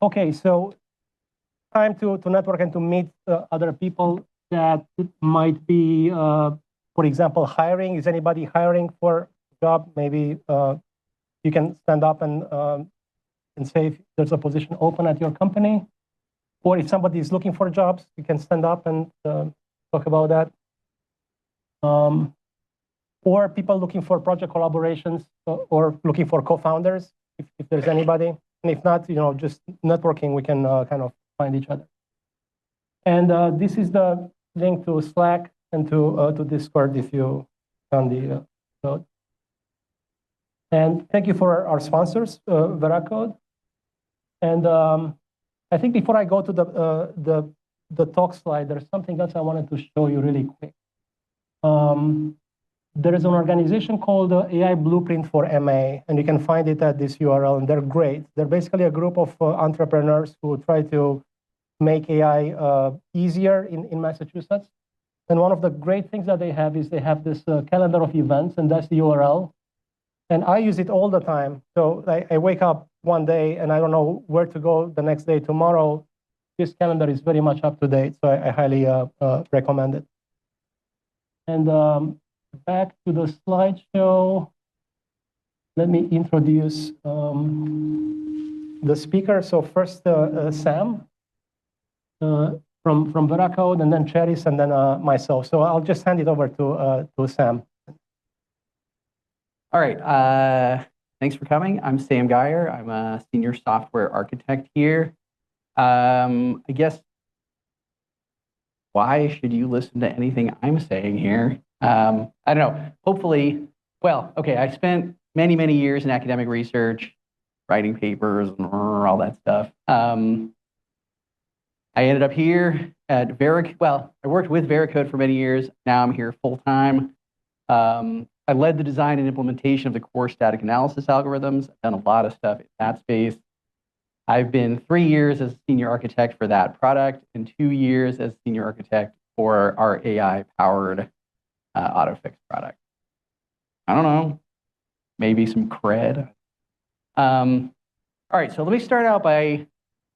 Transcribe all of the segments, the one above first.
Okay, so time to network and to meet other people that might be, for example, hiring. Is anybody hiring for a job? Maybe you can stand up and say if there's a position open at your company. Or if somebody is looking for jobs, you can stand up and talk about that. Or people looking for project collaborations or looking for co-founders, if there's anybody. And if not, just networking, we can kind of find each other. And this is the link to Slack and to Discord if you found the code. And thank you for our sponsors, Veracode. And I think before I go to the talk slide, there's something else I wanted to show you really quick. There is an organization called AI Blueprint for MA, and you can find it at this URL, and they're great. They're basically a group of entrepreneurs who try to make AI easier in Massachusetts. And one of the great things that they have is they have this calendar of events, and that's the URL. And I use it all the time. So I wake up one day and I don't know where to go the next day, tomorrow. This calendar is very much up to date, so I highly recommend it. And back to the slideshow. Let me introduce the speaker. So first, Sam from Veracode, and then Cheris, and then myself. So I'll just hand it over to Sam. All right. Thanks for coming. I'm Sam Geyer. I'm a senior software architect here. I guess, why should you listen to anything I'm saying here? I don't know. Hopefully, well, okay, I spent many, many years in academic research, writing papers, and all that stuff. I ended up here at Veracode. Well, I worked with Veracode for many years. Now I'm here full time. I led the design and implementation of the core static analysis algorithms. I've done a lot of stuff in that space. I've been 3 years as senior architect for that product and 2 years as senior architect for our AI-powered AutoFix product. I don't know, maybe some cred. All right, so let me start out by,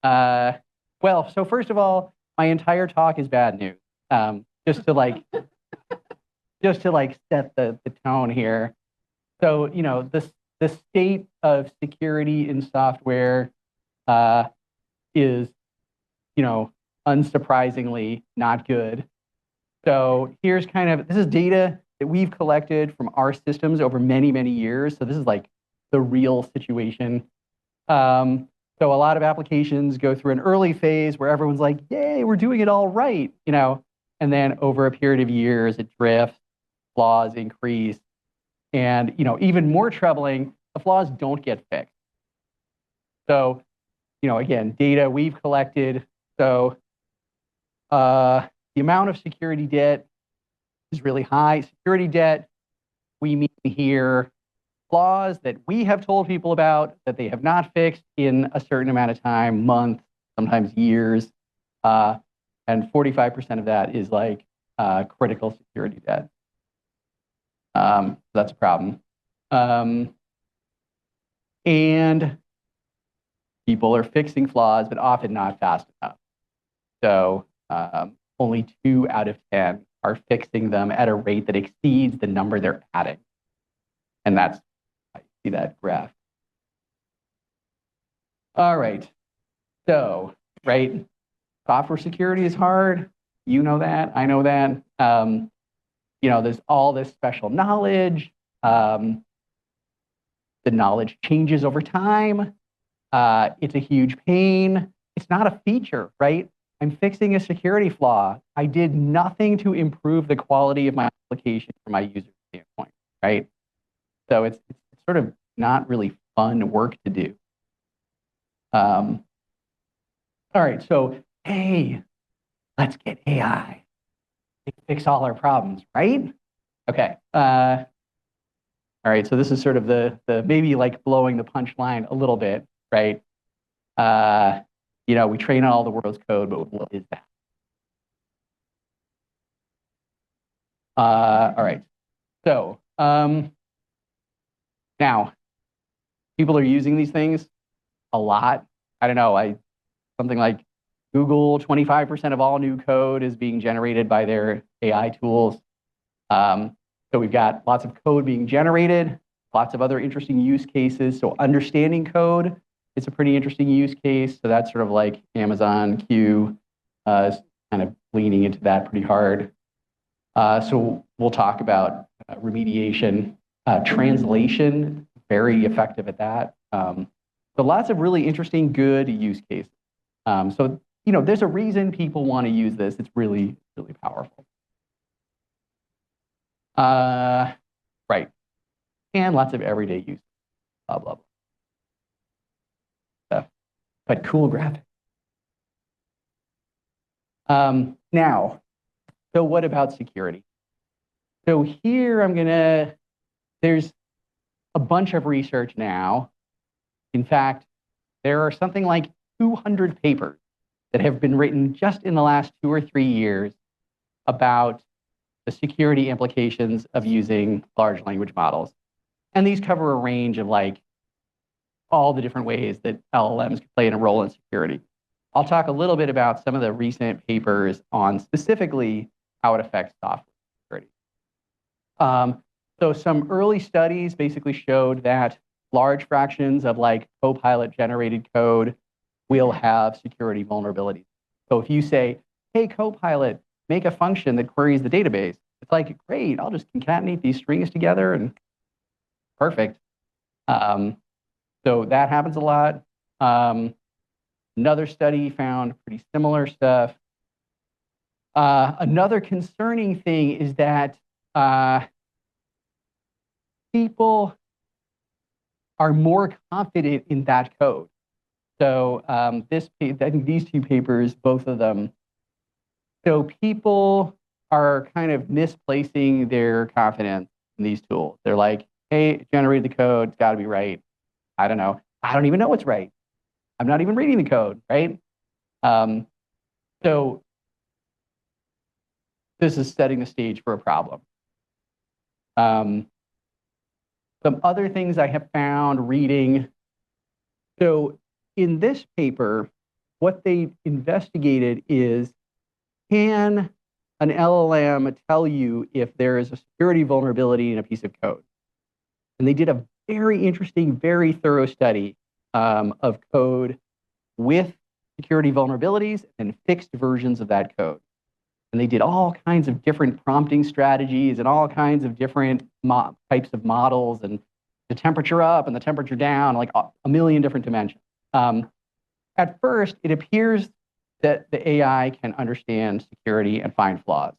well, so first of all, my entire talk is bad news. Just to set the tone here. So, the state of security in software is, unsurprisingly not good. So here's this is data that we've collected from our systems over many, many years. So this is like the real situation. So a lot of applications go through an early phase where everyone's like, yay, we're doing it all right, and then over a period of years, it drifts, flaws increase, and even more troubling, the flaws don't get fixed. So, again, data we've collected. So the amount of security debt is really high. Security debt, we mean here flaws that we have told people about that they have not fixed in a certain amount of time, months, sometimes years, and 45% of that is like critical security debt. That's a problem. And people are fixing flaws, but often not fast enough. So only 2 out of 10 are fixing them at a rate that exceeds the number they're adding. And that's, I see that graph. All right. So, right, software security is hard. You know that. I know that. There's all this special knowledge. The knowledge changes over time. It's a huge pain. It's not a feature, right? I'm fixing a security flaw. I did nothing to improve the quality of my application from my user standpoint, right? So it's sort of not really fun work to do. All right, so hey, let's get AI to fix all our problems, right? Okay. All right, so this is sort of the maybe like blowing the punchline a little bit, right? We train on all the world's code, but what is that? All right, so now people are using these things a lot. I don't know, something like Google, 25% of all new code is being generated by their AI tools. So we've got lots of code being generated, lots of other interesting use cases. So understanding code is a pretty interesting use case. So that's sort of like Amazon Q is kind of leaning into that pretty hard. So we'll talk about remediation, translation, very effective at that. So lots of really interesting, good use cases. So, there's a reason people want to use this. It's really, really powerful. Right. And lots of everyday use, blah, blah, blah. Stuff. But cool graphics. Now, so what about security? So here there's a bunch of research now. In fact, there are something like 200 papers that have been written just in the last 2 or 3 years about the security implications of using large language models. And these cover a range of all the different ways that LLMs can play a role in security. I'll talk a little bit about some of the recent papers on specifically how it affects software security. So some early studies basically showed that large fractions of Copilot generated code will have security vulnerabilities. So if you say, hey, Copilot, make a function that queries the database, it's great, I'll just concatenate these strings together and perfect. So that happens a lot. Another study found pretty similar stuff. Another concerning thing is that people are more confident in that code. So I think these 2 papers, both of them. So people are kind of misplacing their confidence in these tools. They're like, hey, generate the code, it's got to be right. I don't know. I don't even know what's right. I'm not even reading the code, right? So this is setting the stage for a problem. Some other things I have found reading. So in this paper, what they investigated is, can an LLM tell you if there is a security vulnerability in a piece of code? And they did a very interesting, very thorough study of code with security vulnerabilities and fixed versions of that code. And they did all kinds of different prompting strategies and all kinds of different types of models, and the temperature up and the temperature down, a million different dimensions. At first, it appears that the AI can understand security and find flaws.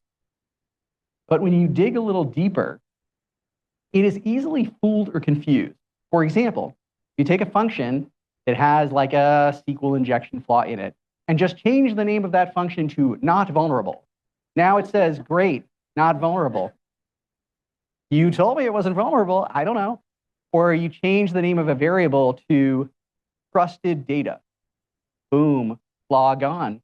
But when you dig a little deeper, it is easily fooled or confused. For example, you take a function that has a SQL injection flaw in it and just change the name of that function to not vulnerable. Now it says, great, not vulnerable. You told me it wasn't vulnerable, I don't know. Or you change the name of a variable to trusted data. Boom, flaw gone.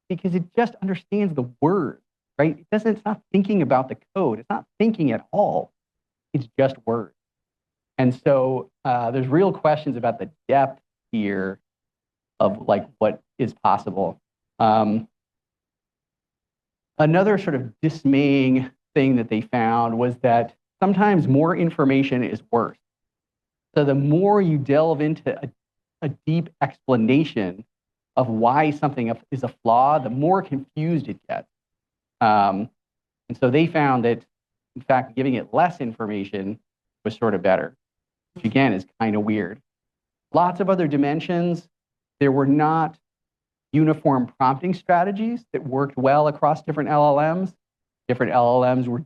Because it just understands the word, right? It's not thinking about the code. It's not thinking at all. It's just words. And so there's real questions about the depth here of what is possible. Another sort of dismaying thing that they found was that sometimes more information is worse. So the more you delve into a deep explanation of why something is a flaw, the more confused it gets. And so they found that, in fact, giving it less information was sort of better, which again is kind of weird. Lots of other dimensions. There were not uniform prompting strategies that worked well across different LLMs. Different LLMs were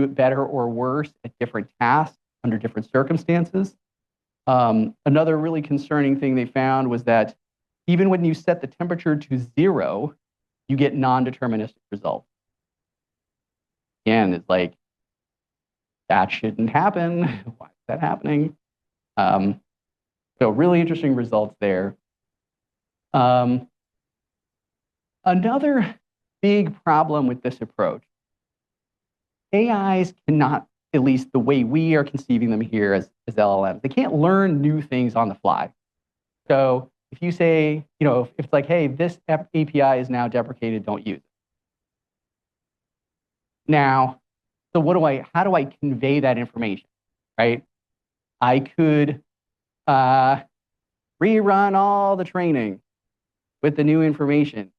better or worse at different tasks under different circumstances. Another really concerning thing they found was that even when you set the temperature to 0, you get non-deterministic results. Again, it's that shouldn't happen. Why is that happening? So really interesting results there. Another big problem with this approach, AIs cannot, at least the way we are conceiving them here as LLMs, they can't learn new things on the fly. So if you say, if it's like, hey, this API is now deprecated, don't use it. Now, so how do I convey that information, right? I could rerun all the training with the new information.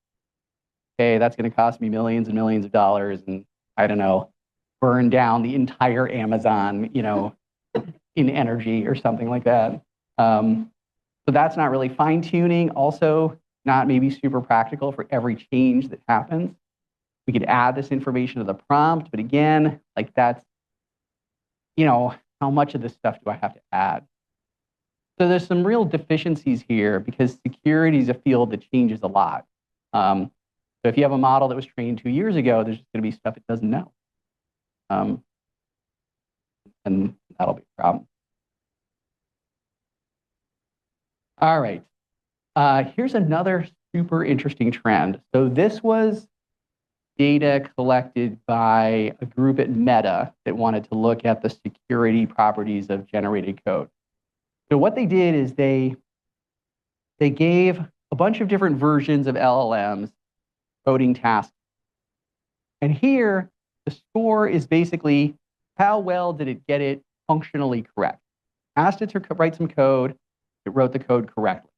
Okay, that's going to cost me millions and millions of dollars, and I don't know, burn down the entire Amazon, in energy or something like that. So that's not really fine-tuning. Also, not maybe super practical for every change that happens. We could add this information to the prompt, but again, like that's, how much of this stuff do I have to add? So there's some real deficiencies here because security is a field that changes a lot. So if you have a model that was trained 2 years ago, there's just going to be stuff it doesn't know. And that'll be a problem. All right. Here's another super interesting trend. So this was data collected by a group at Meta that wanted to look at the security properties of generated code. So what they did is they gave a bunch of different versions of LLMs coding tasks. And here, the score is basically how well did it get it functionally correct. Asked it to write some code, it wrote the code correctly.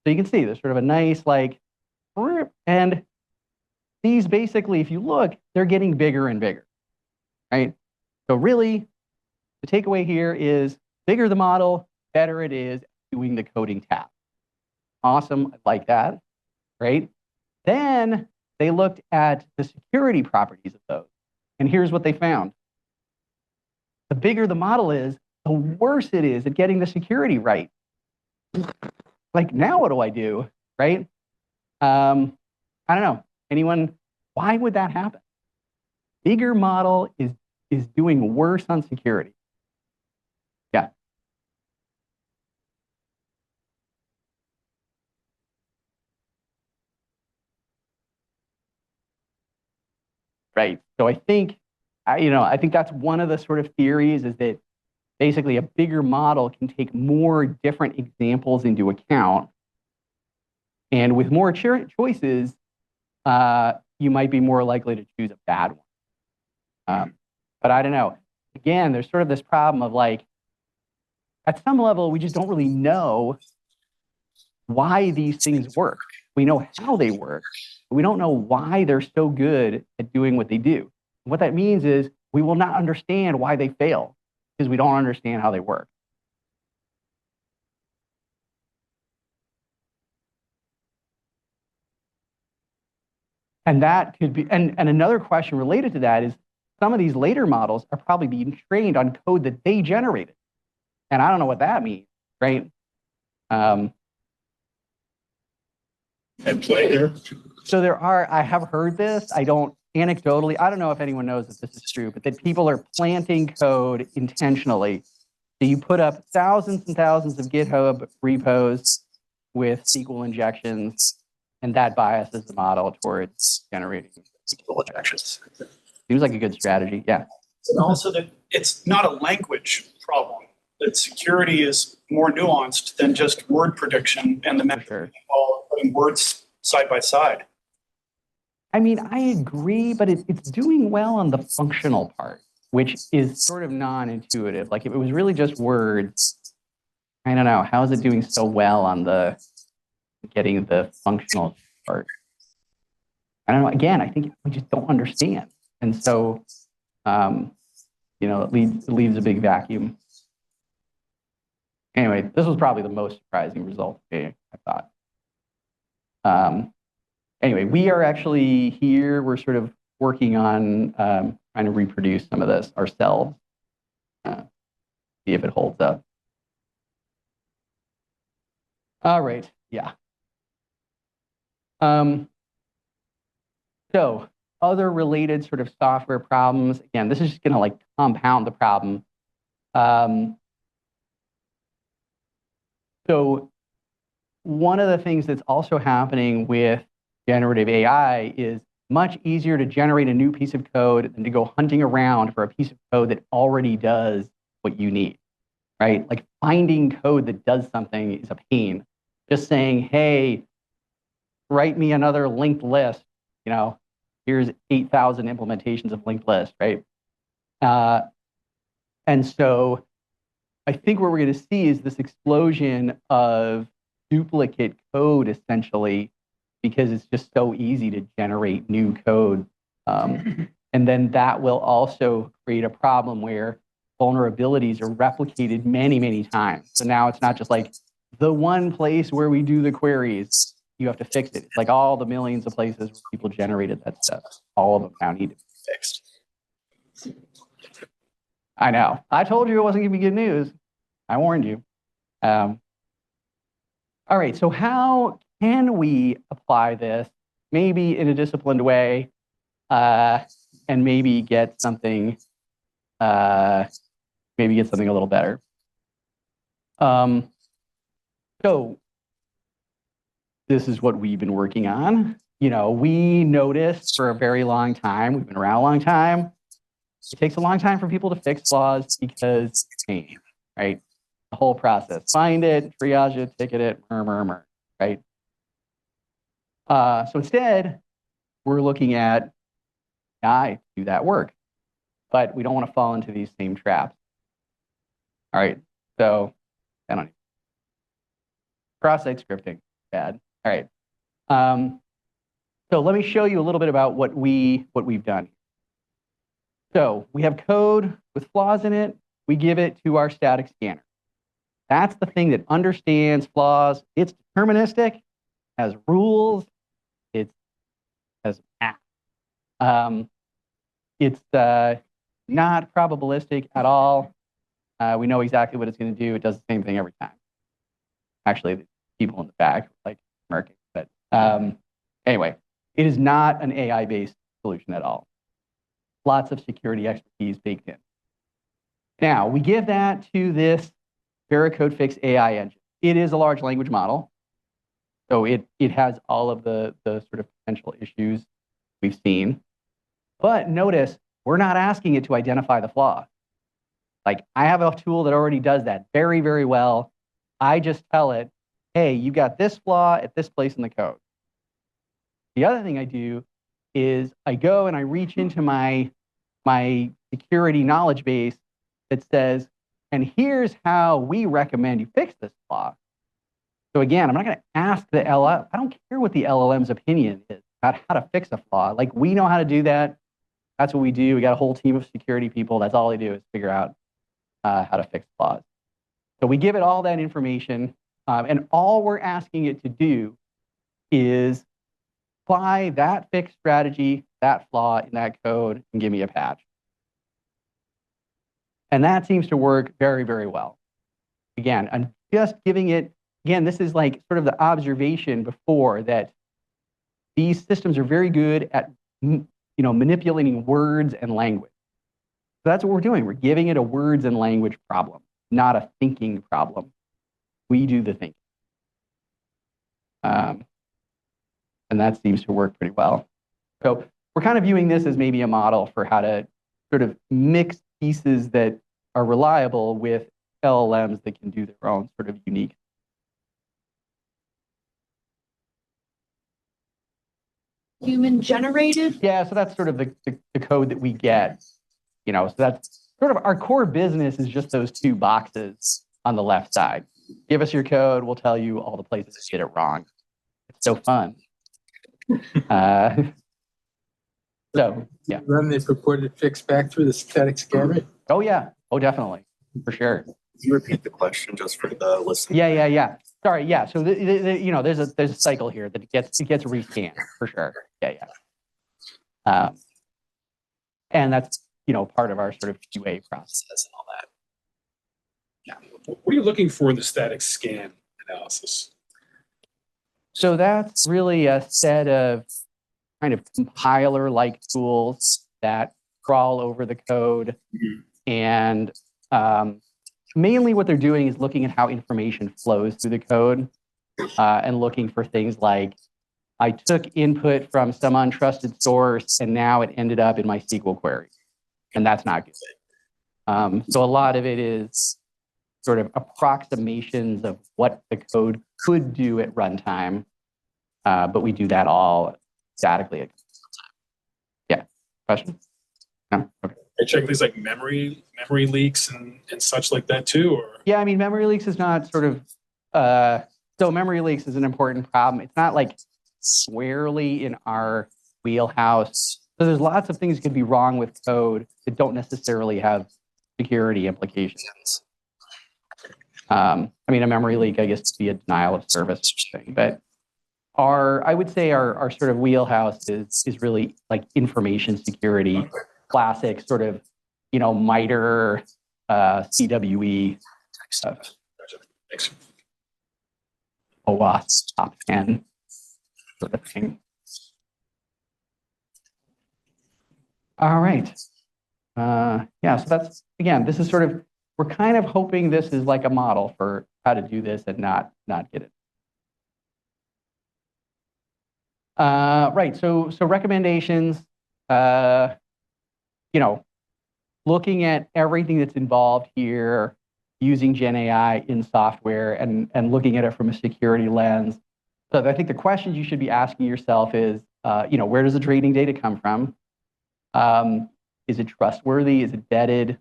So you can see there's sort of a nice and these basically, if you look, they're getting bigger and bigger, right? So really, the takeaway here is bigger the model, better it is at doing the coding task. Awesome, I like that, right? Then they looked at the security properties of those. And here's what they found. The bigger the model is, the worse it is at getting the security right. Like, now what do I do, right? I don't know. Anyone, why would that happen? Bigger model is doing worse on security. Yeah. Right. So I think, I think that's one of the sort of theories is that basically a bigger model can take more different examples into account. And with more choices, you might be more likely to choose a bad one. But I don't know. Again, there's sort of this problem of at some level, we just don't really know why these things work. We know how they work, but we don't know why they're so good at doing what they do. What that means is we will not understand why they fail because we don't understand how they work. And that could be, and another question related to that is some of these later models are probably being trained on code that they generated. And I don't know what that means, right? And play here. So I have heard this, anecdotally, I don't know if anyone knows if this is true, but that people are planting code intentionally. So you put up thousands and thousands of GitHub repos with SQL injections, and that biases the model towards generating SQL injections. Seems like a good strategy, yeah. And also that it's not a language problem. That security is more nuanced than just word prediction and the method of putting words side by side. I mean, I agree, but it's doing well on the functional part, which is sort of non-intuitive. Like if it was really just words, I don't know, how is it doing so well on the getting the functional part? I don't know. Again, I think we just don't understand. And so, it leaves a big vacuum. Anyway, this was probably the most surprising result I thought. Anyway, we are actually here. We're sort of working on trying to reproduce some of this ourselves, see if it holds up. All right, yeah. So other related sort of software problems. Again, this is just going to compound the problem. So one of the things that's also happening with generative AI is much easier to generate a new piece of code than to go hunting around for a piece of code that already does what you need, right? Like finding code that does something is a pain. just saying, hey, write me another linked list. Here's 8,000 implementations of linked list, right? And so I think what we're going to see is this explosion of duplicate code, essentially, because it's just so easy to generate new code. And then that will also create a problem where vulnerabilities are replicated many, many times. So now it's not just like the one place where we do the queries. You have to fix it. It's like all the millions of places where people generated that stuff. All of them now need to be fixed. I know. I told you it wasn't going to be good news. I warned you. All right. So how can we apply this, maybe in a disciplined way, and maybe get something, a little better? So this is what we've been working on. We noticed for a very long time, we've been around a long time, it takes a long time for people to fix flaws because it's pain, right? The whole process. Find it, triage it, ticket it, right? So instead, we're looking at AI to do that work, but we don't want to fall into these same traps. All right, so I don't know. Cross-site scripting, bad. All right. So let me show you a little bit about what we've done. So we have code with flaws in it. We give it to our static scanner. That's the thing that understands flaws. It's deterministic, has rules. It has math. It's not probabilistic at all. We know exactly what it's going to do. It does the same thing every time. Actually, the people in the back like smirking. But anyway, it is not an AI-based solution at all. Lots of security expertise baked in. Now, we give that to this Veracode Fix AI engine. It is a large language model. So it has all of the sort of potential issues we've seen. But notice, we're not asking it to identify the flaw. Like, I have a tool that already does that very, very well. I just tell it, hey, you got this flaw at this place in the code. The other thing I do is I go and I reach into my security knowledge base that says, and here's how we recommend you fix this flaw. So again, I'm not going to ask the LLM. I don't care what the LLM's opinion is about how to fix a flaw. Like, we know how to do that. That's what we do. We got a whole team of security people. That's all they do is figure out how to fix flaws. So we give it all that information, and all we're asking it to do is apply that fix strategy, that flaw in that code, and give me a patch. And that seems to work very, very well. Again, I'm just giving it, again, this is like sort of the observation before that these systems are very good at manipulating words and language. So that's what we're doing. We're giving it a words and language problem, not a thinking problem. We do the thinking. And that seems to work pretty well. So we're kind of viewing this as maybe a model for how to sort of mix pieces that are reliable with LLMs that can do their own sort of unique. Human generated? Yeah, so that's sort of the code that we get. So that's sort of our core business is just those two boxes on the left side. Give us your code, we'll tell you all the places you get it wrong. It's so fun. So, yeah. Run the purported fix back through the static scanner? Oh, yeah. Oh, definitely. For sure. Can you repeat the question just for the listener? Yeah. Sorry, yeah. So, there's a cycle here that it gets rescanned, for sure. Yeah. And that's, part of our sort of QA process and all that. Yeah. What are you looking for in the static scan analysis? So that's really a set of kind of compiler-like tools that crawl over the code. And mainly what they're doing is looking at how information flows through the code and looking for things like, I took input from some untrusted source and now it ended up in my SQL query. And that's not good. So a lot of it is sort of approximations of what the code could do at runtime, but we do that all statically. Yeah, question? No? Okay. I check things like memory leaks and such like that too, or? Yeah, I mean, memory leaks is not sort of, so memory leaks is an important problem. It's not like squarely in our wheelhouse. So there's lots of things that could be wrong with code that don't necessarily have security implications. I mean, a memory leak, I guess, would be a denial of service thing, but I would say our sort of wheelhouse is really like information security, classic sort of, MITRE, CWE stuff. Gotcha. Thanks. OWASP, top 10 sort of thing. All right. Yeah, so that's, again, this is sort of, we're kind of hoping this is like a model for how to do this and not get it. Right, so recommendations, looking at everything that's involved here, using GenAI in software and looking at it from a security lens. So I think the questions you should be asking yourself is, where does the training data come from? Is it trustworthy? Is it vetted?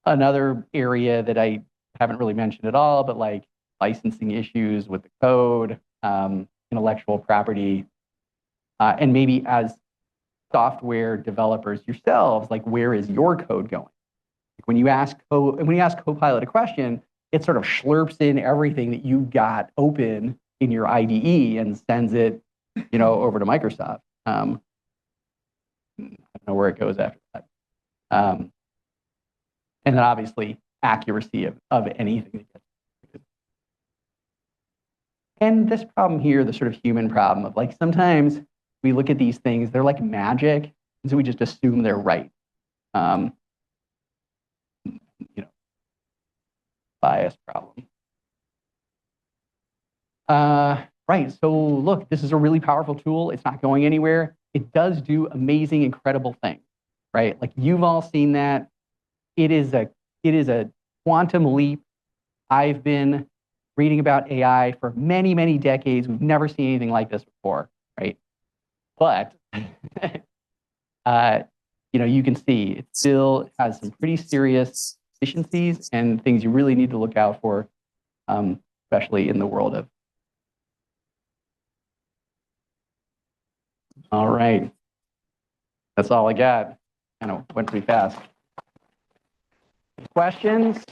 Another area that I haven't really mentioned at all, but like licensing issues with the code, intellectual property, and maybe as software developers yourselves, like where is your code going? Like when you ask Copilot a question, it sort of slurps in everything that you've got open in your IDE and sends it, over to Microsoft. I don't know where it goes after that. And then obviously accuracy of anything. And this problem here, the sort of human problem of like sometimes we look at these things, they're like magic, and so we just assume they're right. Bias problem. Right, so look, this is a really powerful tool. It's not going anywhere. It does do amazing, incredible things, right? Like you've all seen that. It is a quantum leap. I've been reading about AI for many, many decades. We've never seen anything like this before, right? But, you can see it still has some pretty serious deficiencies and things you really need to look out for, especially in the world of. All right. That's all I got. Kind of went pretty fast. Questions?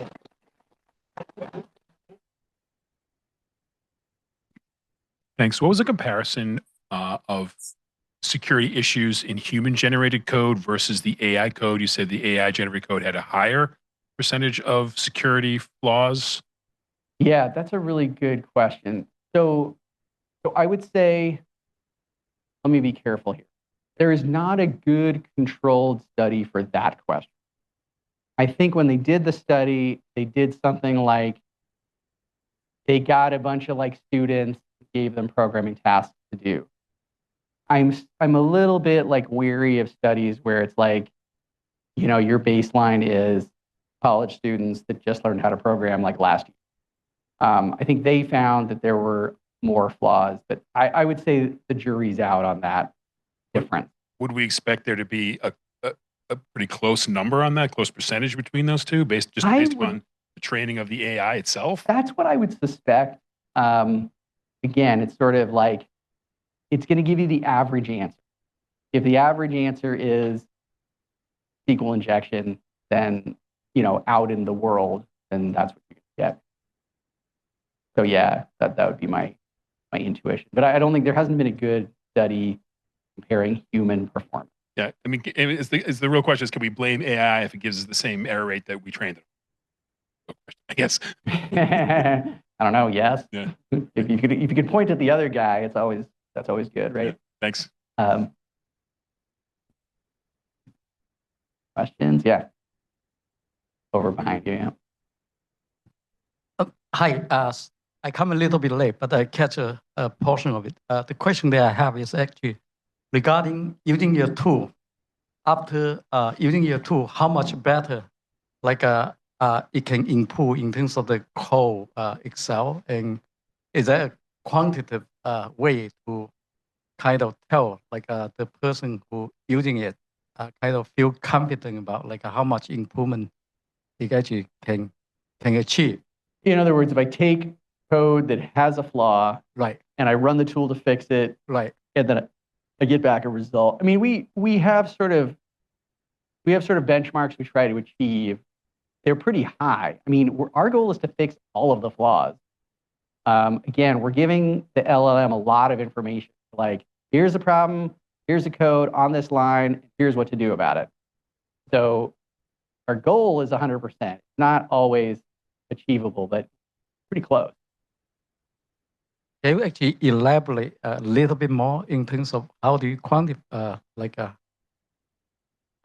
Thanks. What was the comparison of security issues in human-generated code versus the AI code? You said the AI-generated code had a higher percentage of security flaws. Yeah, that's a really good question. So I would say, let me be careful here. There is not a good controlled study for that question. I think when they did the study, they did something like they got a bunch of like students, gave them programming tasks to do. I'm a little bit like weary of studies where it's like, your baseline is college students that just learned how to program like last year. I think they found that there were more flaws, but I would say the jury's out on that difference. Would we expect there to be a pretty close number on that, close percentage between those two, based on the training of the AI itself? That's what I would suspect. Again, it's sort of like, it's going to give you the average answer. If the average answer is SQL injection, then, out in the world, then that's what you're going to get. So yeah, that would be my intuition. But I don't think there hasn't been a good study comparing human performance. Yeah, I mean, is the real question is, can we blame AI if it gives us the same error rate that we trained it? I guess. I don't know. Yes. Yeah. If you could point at the other guy, that's always good, right? Yeah, thanks. Questions? Yeah. Over behind you. Yeah. Hi. I come a little bit late, but I catch a portion of it. The question that I have is actually regarding using your tool. After using your tool, how much better, like it can improve in terms of the code Excel? And is there a quantitative way to kind of tell like the person who using it kind of feel confident about like how much improvement it actually can achieve? In other words, if I take code that has a flaw, Right, and I run the tool to fix it, right. and then I get back a result. I mean, we have sort of benchmarks we try to achieve. They're pretty high. I mean, our goal is to fix all of the flaws. Again, we're giving the LLM a lot of information. Like, here's the problem, here's the code on this line, here's what to do about it. So our goal is 100%. It's not always achievable, but pretty close. Can you actually elaborate a little bit more in terms of how do you quantify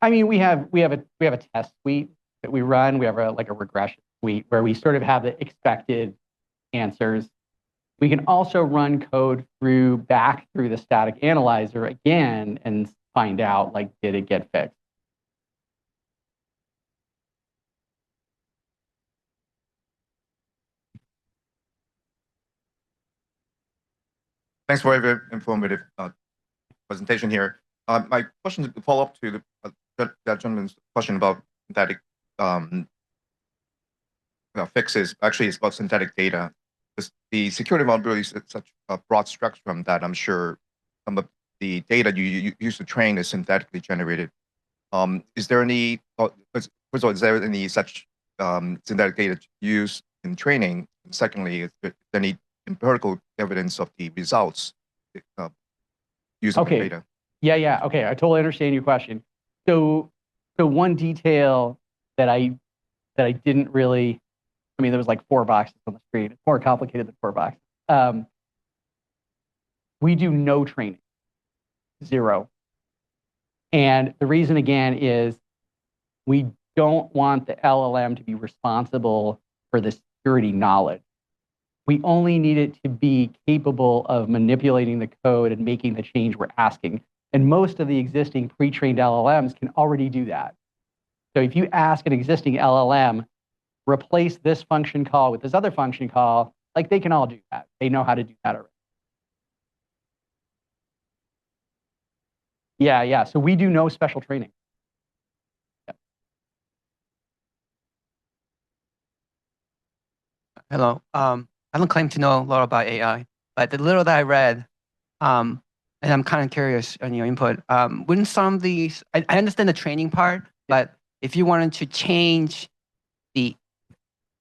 I mean, we have a test suite that we run. We have a regression suite where we sort of have the expected answers. We can also run code back through the static analyzer again and find out, like, did it get fixed? Thanks for a very informative presentation here. My question to follow up to that gentleman's question about synthetic fixes. Actually, it's about synthetic data. The security vulnerability is such a broad spectrum that I'm sure some of the data you use to train is synthetically generated. Is there any, first of all, is there any such synthetic data used in training? And secondly, is there any empirical evidence of the results using the data? Yeah. Okay, I totally understand your question. So one detail that I didn't really, I mean, there was like 4 boxes on the screen. It's more complicated than 4 boxes. We do no training, 0. And the reason again is we don't want the LLM to be responsible for the security knowledge. We only need it to be capable of manipulating the code and making the change we're asking. And most of the existing pre-trained LLMs can already do that. So if you ask an existing LLM, replace this function call with this other function call, like, they can all do that. They know how to do that already. Yeah. So we do no special training. Yeah. Hello. I don't claim to know a lot about AI, but the little that I read, and I'm kind of curious on your input. Wouldn't some of these, I understand the training part, but if you wanted to change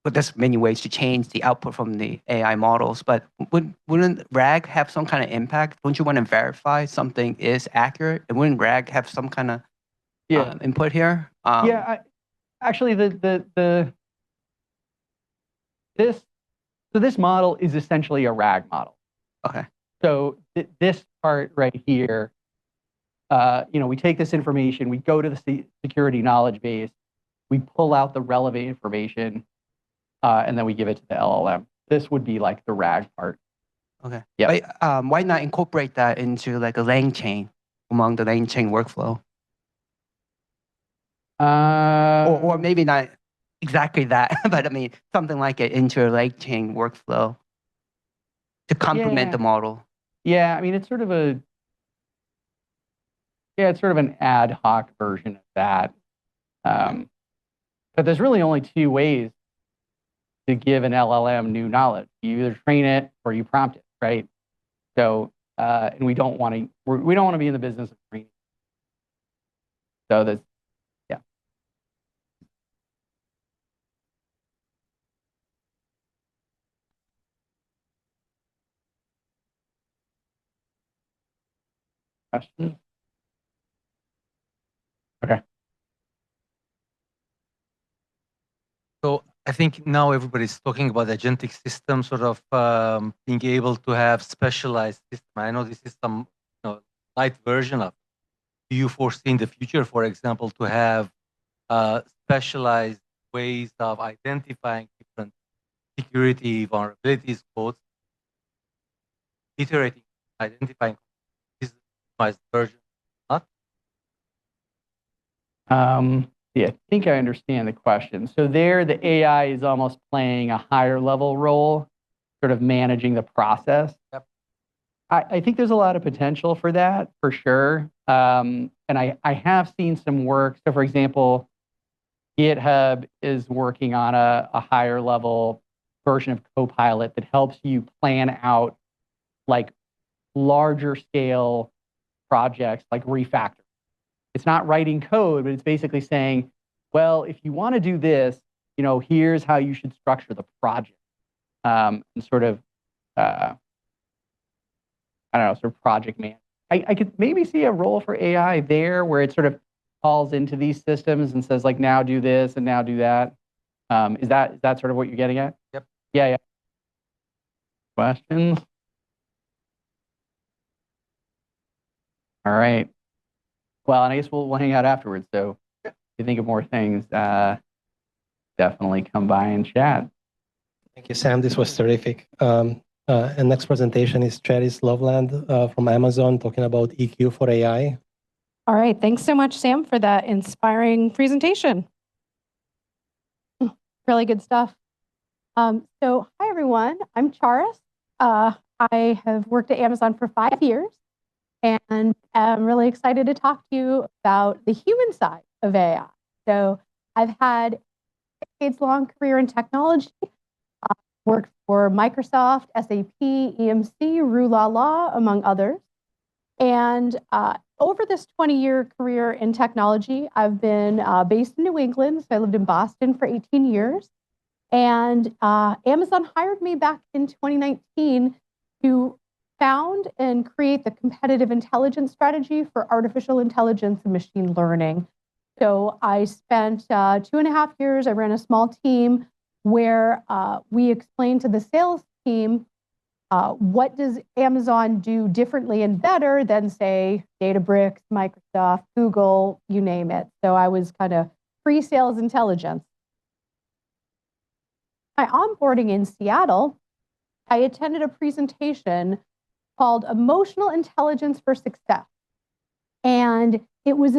but there's many ways to change the output from the AI models, but wouldn't RAG have some kind of impact? Don't you want to verify something is accurate? And wouldn't RAG have some kind of input here? Actually, this model is essentially a RAG model. Okay. So this part right here, we take this information, we go to the security knowledge base, we pull out the relevant information, and then we give it to the LLM. This would be like the RAG part. Okay. Yeah. Why not incorporate that into like a lane chain among the lane chain workflow? Or maybe not exactly that, but I mean something like it into a lane chain workflow to complement the model. Yeah, I mean it's sort of an ad hoc version of that. But there's really only 2 ways to give an LLM new knowledge. You either train it or you prompt it, right? So, and we don't want to be in the business of training. So that's, yeah. Question? Okay. So I think now everybody's talking about agentic systems, sort of being able to have specialized system. I know this is some light version of. Do you foresee in the future, for example, to have specialized ways of identifying different security vulnerabilities, codes, iterating, identifying this version? Not. Yeah, I think I understand the question. So there, the AI is almost playing a higher level role, sort of managing the process. Yep. I think there's a lot of potential for that, for sure. And I have seen some work. So for example, GitHub is working on a higher level version of Copilot that helps you plan out like larger scale projects like refactor. It's not writing code, but it's basically saying, well, if you want to do this, here's how you should structure the project. And sort of, I don't know, sort of project man. I could maybe see a role for AI there where it sort of calls into these systems and says like, now do this and now do that. Is that sort of what you're getting at? Yep. Yeah. Questions? All right. Well, and I guess we'll hang out afterwards. So if you think of more things, definitely come by and chat. Thank you, Sam. This was terrific. And next presentation is Charis Loveland from Amazon talking about EQ for AI. All right. Thanks so much, Sam, for that inspiring presentation. Really good stuff. So hi, everyone. I'm Charis. I have worked at Amazon for 5 years, and I'm really excited to talk to you about the human side of AI. So I've had a decades-long career in technology, worked for Microsoft, SAP, EMC, Rue La La, among others. And over this 20-year career in technology, I've been based in New England. So I lived in Boston for 18 years. And Amazon hired me back in 2019 to found and create the competitive intelligence strategy for artificial intelligence and machine learning. So I spent 2.5 years. I ran a small team where we explained to the sales team what does Amazon do differently and better than, say, Databricks, Microsoft, Google, you name it. So I was kind of pre-sales intelligence. My onboarding in Seattle, I attended a presentation called Emotional Intelligence for Success. And it was,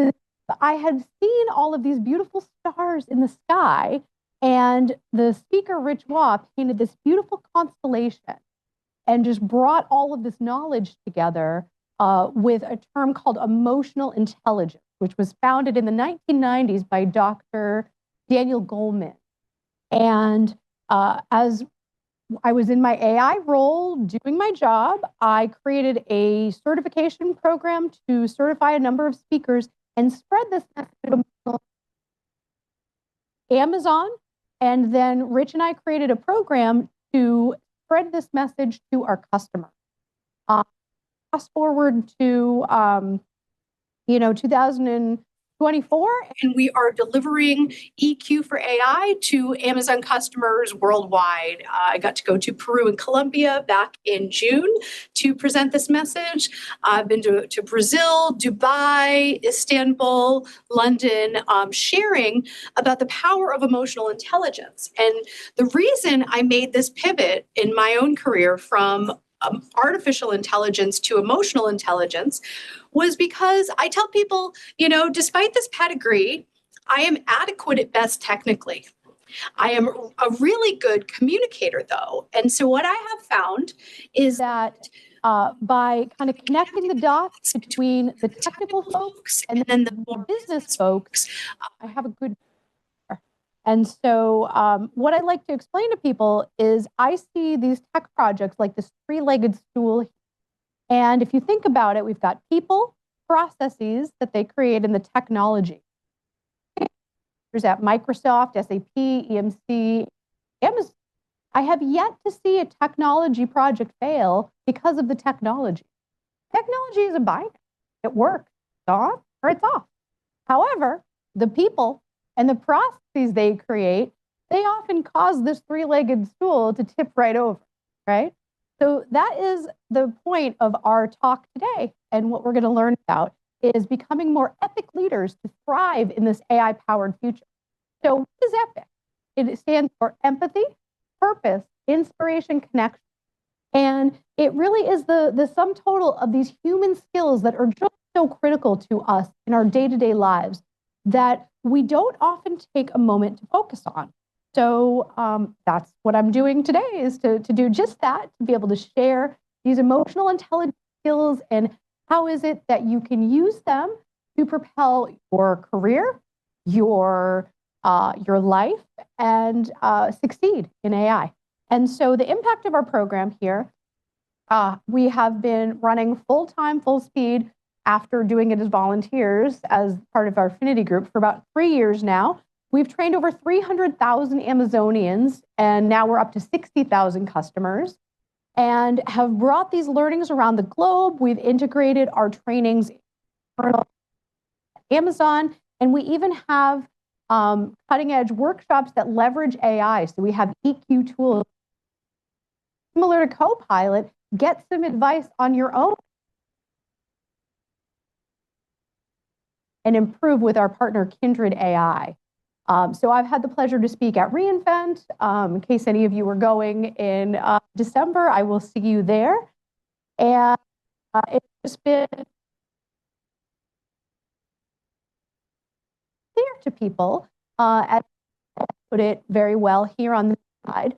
I had seen all of these beautiful stars in the sky, and the speaker, Rich Waugh, painted this beautiful constellation and just brought all of this knowledge together with a term called emotional intelligence, which was founded in the 1990s by Dr. Daniel Goleman. And as I was in my AI role doing my job, I created a certification program to certify a number of speakers and spread this message of Amazon. And then Rich and I created a program to spread this message to our customers. Fast forward to 2024, and we are delivering EQ for AI to Amazon customers worldwide. I got to go to Peru and Colombia back in June to present this message. I've been to Brazil, Dubai, Istanbul, London, sharing about the power of emotional intelligence. And the reason I made this pivot in my own career from artificial intelligence to emotional intelligence was because I tell people, despite this pedigree, I am adequate at best technically. I am a really good communicator, though. And so what I have found is that by kind of connecting the dots between the technical folks and then the more business folks, I have a good. And so what I like to explain to people is I see these tech projects like this three-legged stool. And if you think about it, we've got people, processes that they create, in the technology. There's at Microsoft, SAP, EMC, Amazon. I have yet to see a technology project fail because of the technology. Technology is a binary. It works. It's on or it's off. However, the people and the processes they create, they often cause this three-legged stool to tip right over, right? So that is the point of our talk today. And what we're going to learn about is becoming more epic leaders to thrive in this AI-powered future. So what is EPIC? It stands for empathy, purpose, inspiration, connection. And it really is the sum total of these human skills that are just so critical to us in our day-to-day lives that we don't often take a moment to focus on. So that's what I'm doing today, is to do just that, to be able to share these emotional intelligence skills and how is it that you can use them to propel your career, your life, and succeed in AI. And so the impact of our program here, we have been running full-time, full speed after doing it as volunteers as part of our affinity group for about 3 years now. We've trained over 300,000 Amazonians, and now we're up to 60,000 customers, and have brought these learnings around the globe. We've integrated our trainings in Amazon, and we even have cutting-edge workshops that leverage AI. So we have EQ tools similar to Copilot. Get some advice on your own and improve with our partner Kindred AI. So I've had the pleasure to speak at reInvent. In case any of you are going in December, I will see you there. And it's just been clear to people, as I put it very well here on the slide,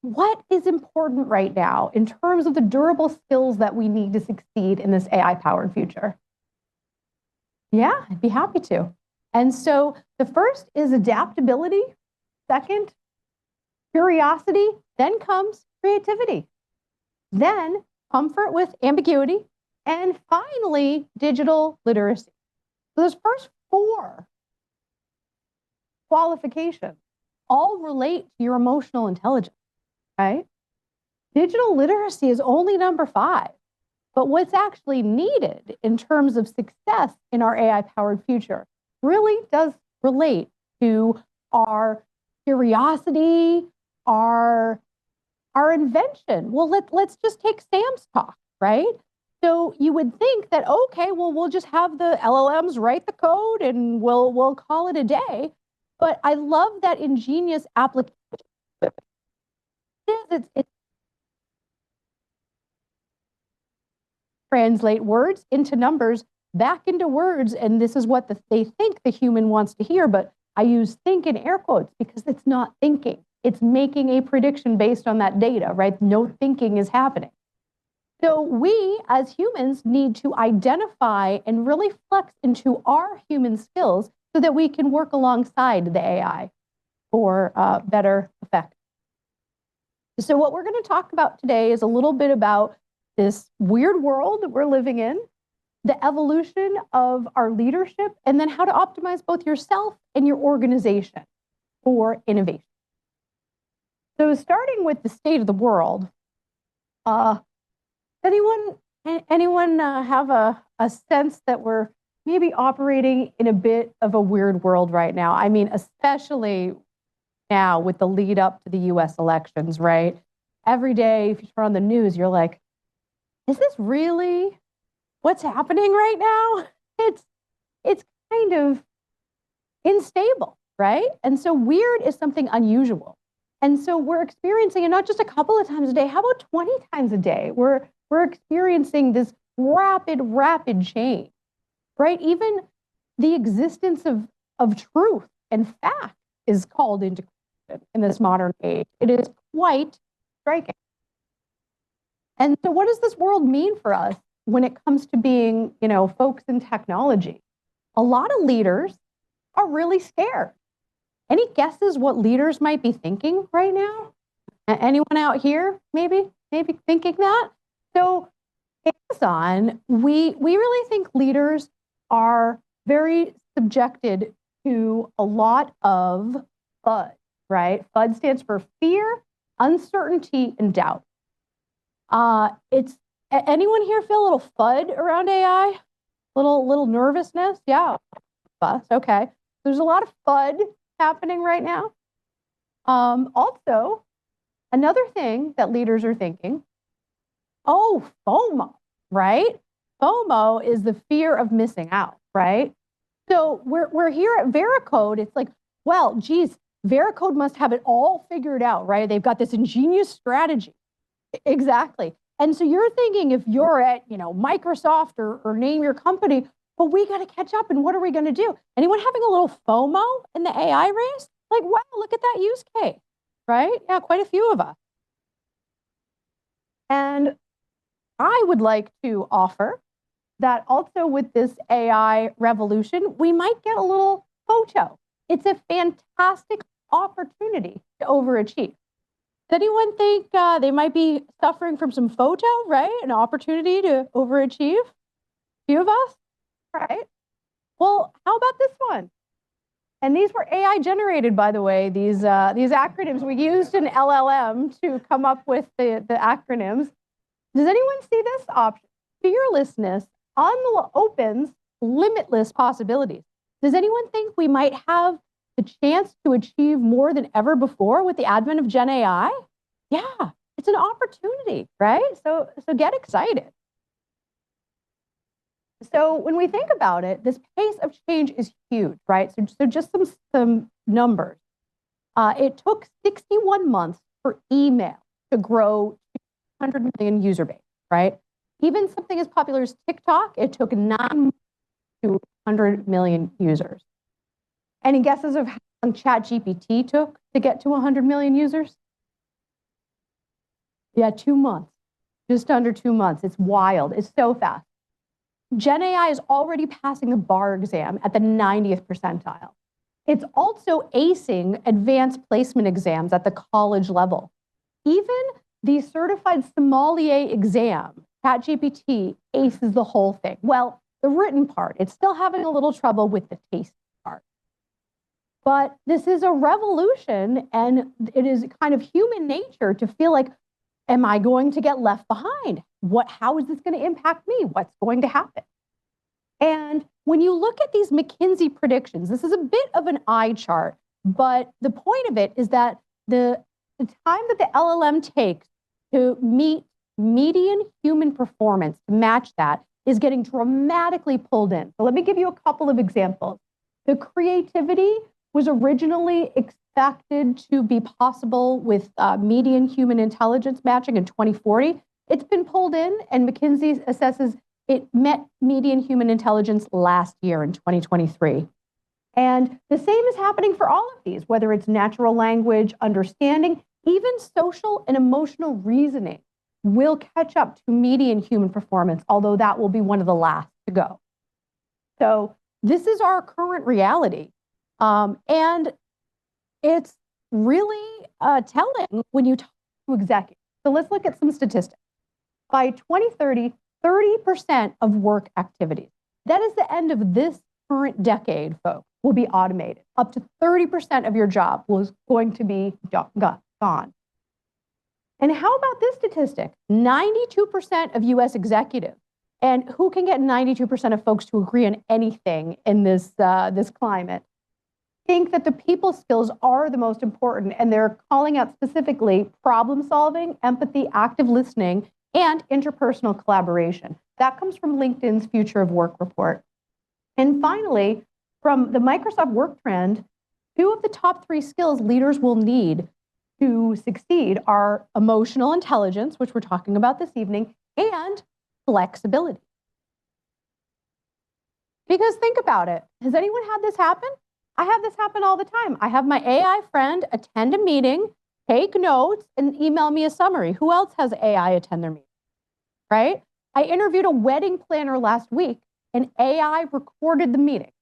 what is important right now in terms of the durable skills that we need to succeed in this AI-powered future. Yeah, I'd be happy to. And so the first is adaptability. Second, curiosity. Then comes creativity. Then comfort with ambiguity. And finally, digital literacy. So those first 4 qualifications all relate to your emotional intelligence, right? Digital literacy is only number 5. But what's actually needed in terms of success in our AI-powered future really does relate to our curiosity, our invention. Well, let's just take Sam's talk, right? So you would think that, okay, well, we'll just have the LLMs write the code and we'll call it a day. But I love that ingenious application. It's translate words into numbers, back into words, and this is what they think the human wants to hear, but I use think in air quotes because it's not thinking. It's making a prediction based on that data, right? No thinking is happening. So we, as humans, need to identify and really flex into our human skills so that we can work alongside the AI for better effect. So what we're going to talk about today is a little bit about this weird world that we're living in, the evolution of our leadership, and then how to optimize both yourself and your organization for innovation. So starting with the state of the world, anyone have a sense that we're maybe operating in a bit of a weird world right now? I mean, especially now with the lead up to the US elections, right? Every day, if you turn on the news, you're like, is this really what's happening right now? It's kind of unstable, right? And so weird is something unusual. And so we're experiencing it not just a couple of times a day, how about 20 times a day? We're experiencing this rapid change, right? Even the existence of truth and fact is called into question in this modern age. It is quite striking. And so what does this world mean for us when it comes to being, folks in technology? A lot of leaders are really scared. Any guesses what leaders might be thinking right now? Anyone out here maybe thinking that? So Amazon, we really think leaders are very subjected to a lot of FUD, right? FUD stands for fear, uncertainty, and doubt. It's anyone here feel a little FUD around AI? Little nervousness? Yeah. Okay. There's a lot of FUD happening right now. Also, another thing that leaders are thinking, FOMO, right? FOMO is the fear of missing out, right? So we're here at Veracode. It's like, well, geez, Veracode must have it all figured out, right? They've got this ingenious strategy. Exactly. And so you're thinking if you're at, Microsoft or name your company, but we got to catch up. And what are we going to do? Anyone having a little FOMO in the AI race? Like, wow, look at that use case, right? Yeah, quite a few of us. And I would like to offer that also with this AI revolution, we might get a little photo. It's a fantastic opportunity to overachieve. Does anyone think they might be suffering from some photo, right? An opportunity to overachieve? A few of us, right? Well, how about this one? And these were AI generated, by the way, these acronyms. We used an LLM to come up with the acronyms. Does anyone see this option? Fearlessness opens limitless possibilities. Does anyone think we might have the chance to achieve more than ever before with the advent of GenAI? Yeah, it's an opportunity, right? So get excited. So when we think about it, this pace of change is huge, right? So just some numbers. It took 61 months for email to grow to 100 million user base, right? Even something as popular as TikTok, it took 9 months to 100 million users. Any guesses of how long ChatGPT took to get to 100 million users? Yeah, 2 months, just under 2 months. It's wild. It's so fast. GenAI is already passing the bar exam at the 90th percentile. It's also acing advanced placement exams at the college level. Even the certified sommelier exam, ChatGPT aces the whole thing. Well, the written part, it's still having a little trouble with the taste part. But this is a revolution, and it is kind of human nature to feel like, am I going to get left behind? How is this going to impact me? What's going to happen? And when you look at these McKinsey predictions, this is a bit of an eye chart, but the point of it is that the time that the LLM takes to meet median human performance, to match that, is getting dramatically pulled in. So let me give you a couple of examples. The creativity was originally expected to be possible with median human intelligence matching in 2040. It's been pulled in, and McKinsey assesses it met median human intelligence last year in 2023. And the same is happening for all of these, whether it's natural language, understanding, even social and emotional reasoning will catch up to median human performance, although that will be one of the last to go. So this is our current reality. And it's really telling when you talk to executives. So let's look at some statistics. By 2030, 30% of work activities, that is the end of this current decade, folks, will be automated. Up to 30% of your job was going to be gone. And how about this statistic? 92% of US executives, and who can get 92% of folks to agree on anything in this climate, think that the people skills are the most important, and they're calling out specifically problem solving, empathy, active listening, and interpersonal collaboration. That comes from LinkedIn's Future of Work report. And finally, from the Microsoft Work Trend, 2 of the top 3 skills leaders will need to succeed are emotional intelligence, which we're talking about this evening, and flexibility. Because think about it. Has anyone had this happen? I have this happen all the time. I have my AI friend attend a meeting, take notes, and email me a summary. Who else has AI attend their meeting, right? I interviewed a wedding planner last week, and AI recorded the meeting.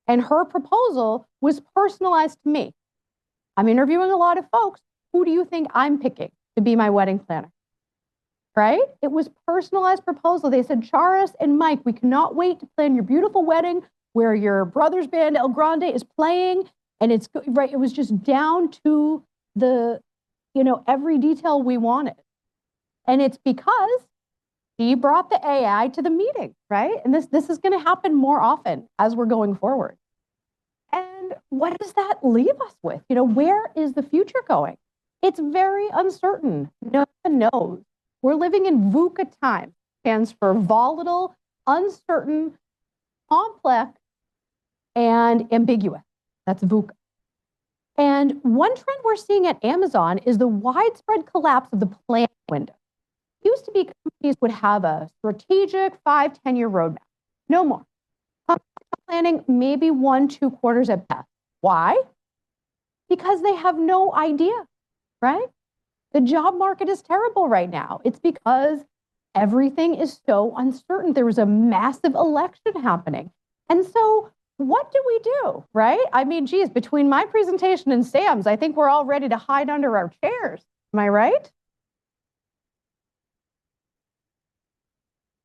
And her proposal was personalized to me. I'm interviewing a lot of folks. Who do you think I'm picking to be my wedding planner? Right? It was personalized proposal. They said, Charis and Mike, we cannot wait to plan your beautiful wedding where your brother's band El Grande is playing. And it's right. It was just down to the, every detail we wanted. And it's because he brought the AI to the meeting, right? And this is going to happen more often as we're going forward. And what does that leave us with? Where is the future going? It's very uncertain. No one knows. We're living in VUCA time, stands for volatile, uncertain, complex, and ambiguous. That's VUCA. And one trend we're seeing at Amazon is the widespread collapse of the planning window. It used to be companies would have a strategic 5-10 year roadmap. No more. planning maybe 1-2 quarters at best. Why? Because they have no idea, right? The job market is terrible right now. It's because everything is so uncertain. There was a massive election happening. And so what do we do, right? I mean, geez, between my presentation and Sam's, I think we're all ready to hide under our chairs. Am I right?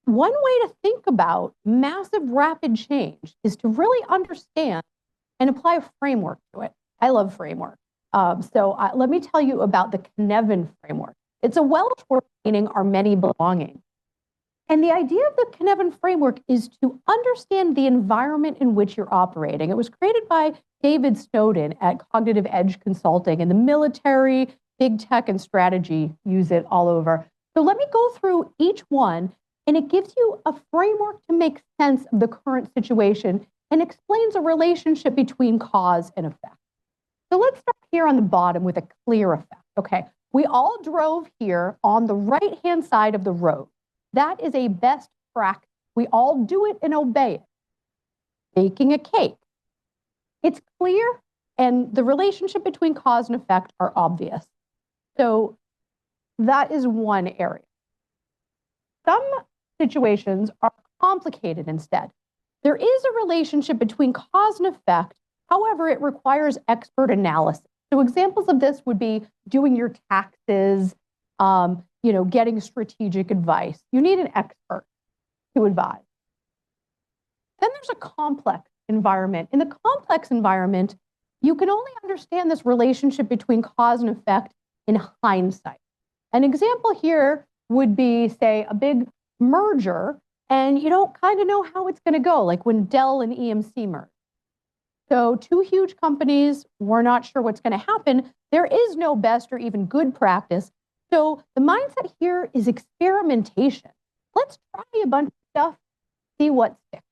One way to think about massive rapid change is to really understand and apply a framework to it. I love framework. Let me tell you about the Cynefin framework. It's a Welsh word meaning our many belongings. And the idea of the Cynefin framework is to understand the environment in which you're operating. It was created by David Snowden at Cognitive Edge Consulting, and the military, big tech, and strategy use it all over. So let me go through each one, and it gives you a framework to make sense of the current situation and explains a relationship between cause and effect. So let's start here on the bottom with a clear effect. Okay, we all drove here on the right-hand side of the road. That is a best practice. We all do it and obey it. Baking a cake. It's clear, and the relationship between cause and effect are obvious. So that is one area. Some situations are complicated instead. There is a relationship between cause and effect. However, it requires expert analysis. So examples of this would be doing your taxes, getting strategic advice. You need an expert to advise. Then there's a complex environment. In the complex environment, you can only understand this relationship between cause and effect in hindsight. An example here would be, say, a big merger, and you don't kind of know how it's going to go, like when Dell and EMC merged. So two huge companies, we're not sure what's going to happen. There is no best or even good practice. So the mindset here is experimentation. Let's try a bunch of stuff, see what sticks.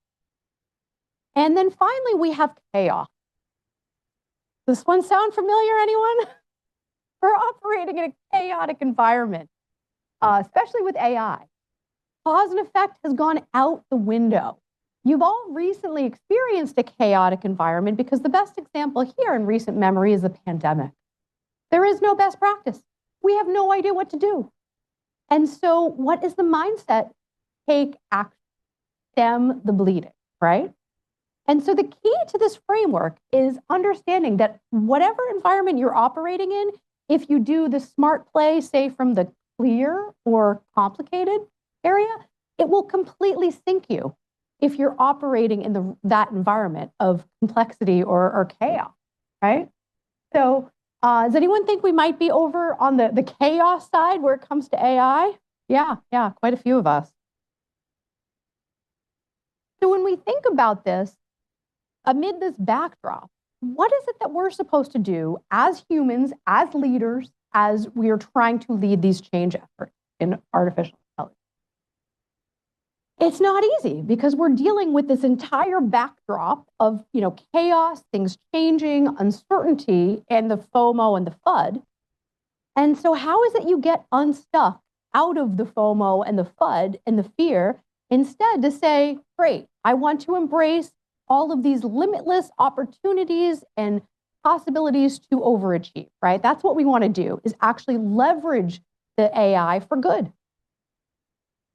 And then finally, we have chaos. Does this one sound familiar, anyone? We're operating in a chaotic environment, especially with AI. Cause and effect has gone out the window. You've all recently experienced a chaotic environment because the best example here in recent memory is the pandemic. There is no best practice. We have no idea what to do. And so what is the mindset? Take action, stem the bleeding, right? And so the key to this framework is understanding that whatever environment you're operating in, if you do the smart play, say from the clear or complicated area, it will completely sink you if you're operating in that environment of complexity or chaos, right? So does anyone think we might be over on the chaos side where it comes to AI? Yeah, quite a few of us. So when we think about this, amid this backdrop, what is it that we're supposed to do as humans, as leaders, as we are trying to lead these change efforts in artificial intelligence? It's not easy because we're dealing with this entire backdrop of, chaos, things changing, uncertainty, and the FOMO and the FUD. And so how is it you get unstuck out of the FOMO and the FUD and the fear, instead to say, great, I want to embrace all of these limitless opportunities and possibilities to overachieve, right? That's what we want to do, is actually leverage the AI for good.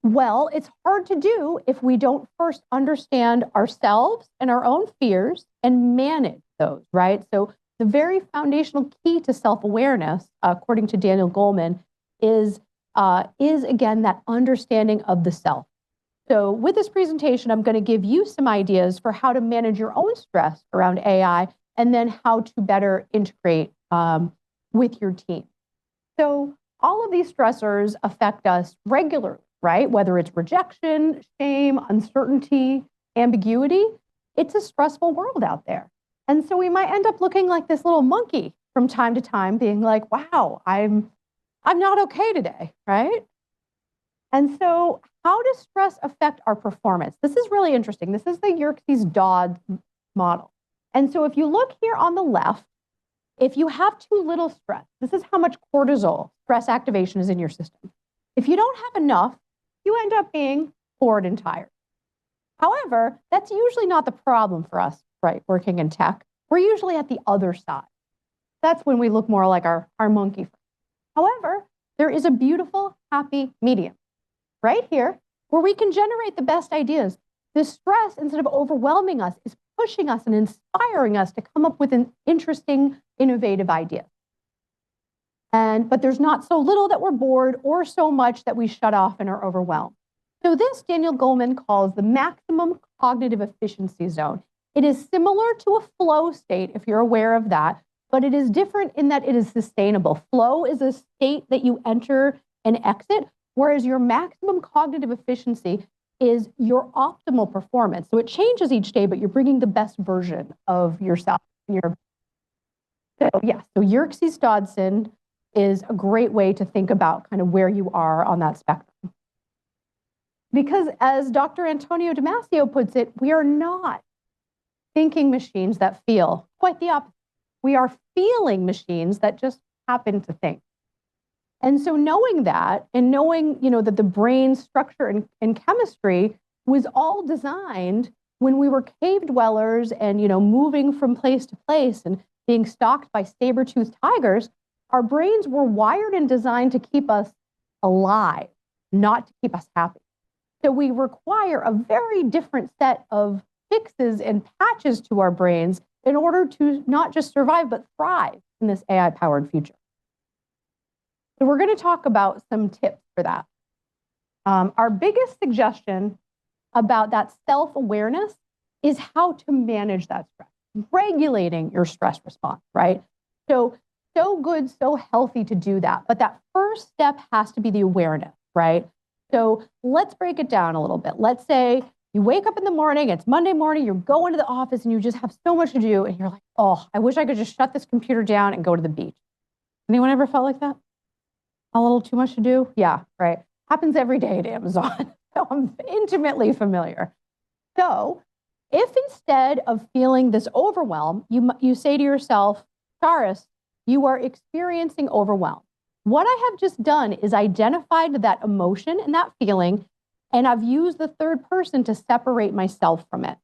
Well, it's hard to do if we don't first understand ourselves and our own fears and manage those, right? So the very foundational key to self-awareness, according to Daniel Goleman, is again that understanding of the self. So with this presentation, I'm going to give you some ideas for how to manage your own stress around AI and then how to better integrate with your team. So all of these stressors affect us regularly, right? Whether it's rejection, shame, uncertainty, ambiguity, it's a stressful world out there. And so we might end up looking like this little monkey from time to time, being like, wow, I'm not okay today, right? And so how does stress affect our performance? This is really interesting. This is the Yerkes-Dodd model. And so if you look here on the left, if you have too little stress, this is how much cortisol, stress activation, is in your system. If you don't have enough, you end up being bored and tired. However, that's usually not the problem for us, right, working in tech. We're usually at the other side. That's when we look more like our monkey friend. However, there is a beautiful, happy medium right here where we can generate the best ideas. The stress, instead of overwhelming us, is pushing us and inspiring us to come up with an interesting, innovative idea. But there's not so little that we're bored or so much that we shut off and are overwhelmed. So this Daniel Goleman calls the maximum cognitive efficiency zone. It is similar to a flow state, if you're aware of that, but it is different in that it is sustainable. Flow is a state that you enter and exit, whereas your maximum cognitive efficiency is your optimal performance. So it changes each day, but you're bringing the best version of yourself. So Yerkes Dodson is a great way to think about kind of where you are on that spectrum. Because as Dr. Antonio Damasio puts it, we are not thinking machines that feel, quite the opposite. We are feeling machines that just happen to think. And so knowing that, and knowing, that the brain structure and chemistry was all designed when we were cave dwellers and, moving from place to place and being stalked by saber-toothed tigers, our brains were wired and designed to keep us alive, not to keep us happy. So we require a very different set of fixes and patches to our brains in order to not just survive, but thrive in this AI-powered future. So we're going to talk about some tips for that. Our biggest suggestion about that self-awareness is how to manage that stress, regulating your stress response, right? So good, so healthy to do that. But that first step has to be the awareness, right? So let's break it down a little bit. Let's say you wake up in the morning, it's Monday morning, you're going to the office and you just have so much to do and you're like, oh, I wish I could just shut this computer down and go to the beach. Anyone ever felt like that? A little too much to do? Yeah, right. Happens every day at Amazon. So I'm intimately familiar. So if instead of feeling this overwhelm, you say to yourself, Charis, you are experiencing overwhelm. What I have just done is identified that emotion and that feeling, and I've used the third person to separate myself from it.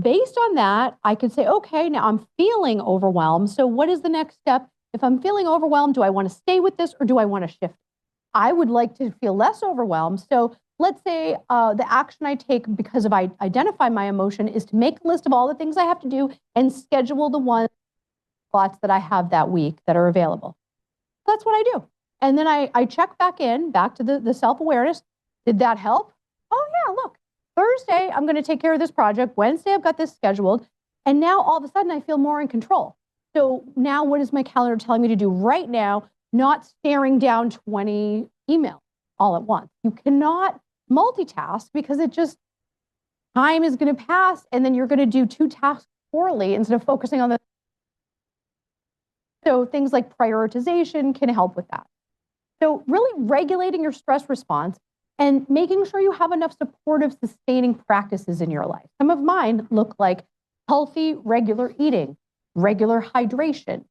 Based on that, I could say, okay, now I'm feeling overwhelmed. So what is the next step? If I'm feeling overwhelmed, do I want to stay with this or do I want to shift? I would like to feel less overwhelmed. So let's say the action I take because of I identify my emotion is to make a list of all the things I have to do and schedule the slots that I have that week that are available. That's what I do. And then I check back to the self-awareness. Did that help? Oh yeah, look, Thursday, I'm going to take care of this project. Wednesday, I've got this scheduled. And now all of a sudden I feel more in control. So now what is my calendar telling me to do right now? Not staring down 20 emails all at once. You cannot multitask because time is going to pass and then you're going to do two tasks poorly instead of focusing on So things like prioritization can help with that. So really regulating your stress response and making sure you have enough supportive, sustaining practices in your life. Some of mine look like healthy, regular eating, regular hydration,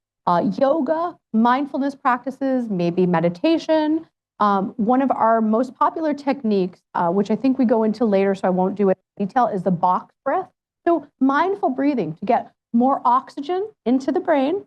yoga, mindfulness practices, maybe meditation. One of our most popular techniques, which I think we go into later, so I won't do it in detail, is the box breath. So mindful breathing to get more oxygen into the brain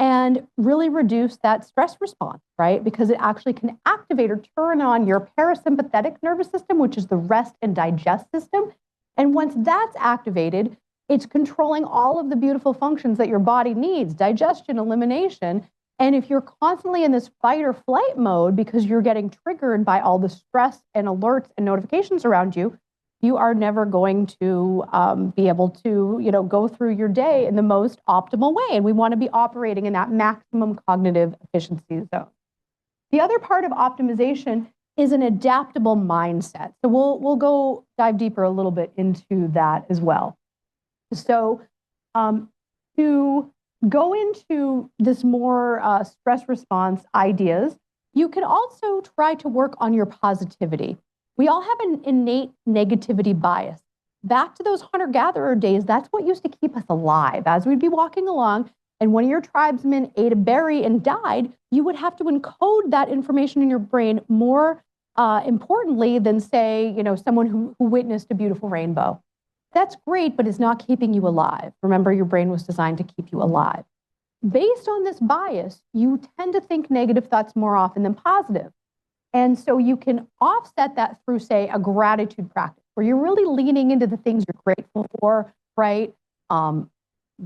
and really reduce that stress response, right? Because it actually can activate or turn on your parasympathetic nervous system, which is the rest and digest system. And once that's activated, it's controlling all of the beautiful functions that your body needs, digestion, elimination. And if you're constantly in this fight or flight mode because you're getting triggered by all the stress and alerts and notifications around you, you are never going to be able to, go through your day in the most optimal way. And we want to be operating in that maximum cognitive efficiency zone. The other part of optimization is an adaptable mindset. So we'll go dive deeper a little bit into that as well. So to go into this more stress response ideas, you can also try to work on your positivity. We all have an innate negativity bias. Back to those hunter-gatherer days, that's what used to keep us alive. As we'd be walking along and one of your tribesmen ate a berry and died, you would have to encode that information in your brain more importantly than, say, someone who witnessed a beautiful rainbow. That's great, but it's not keeping you alive. Remember, your brain was designed to keep you alive. Based on this bias, you tend to think negative thoughts more often than positive. And so you can offset that through, say, a gratitude practice, where you're really leaning into the things you're grateful for, right?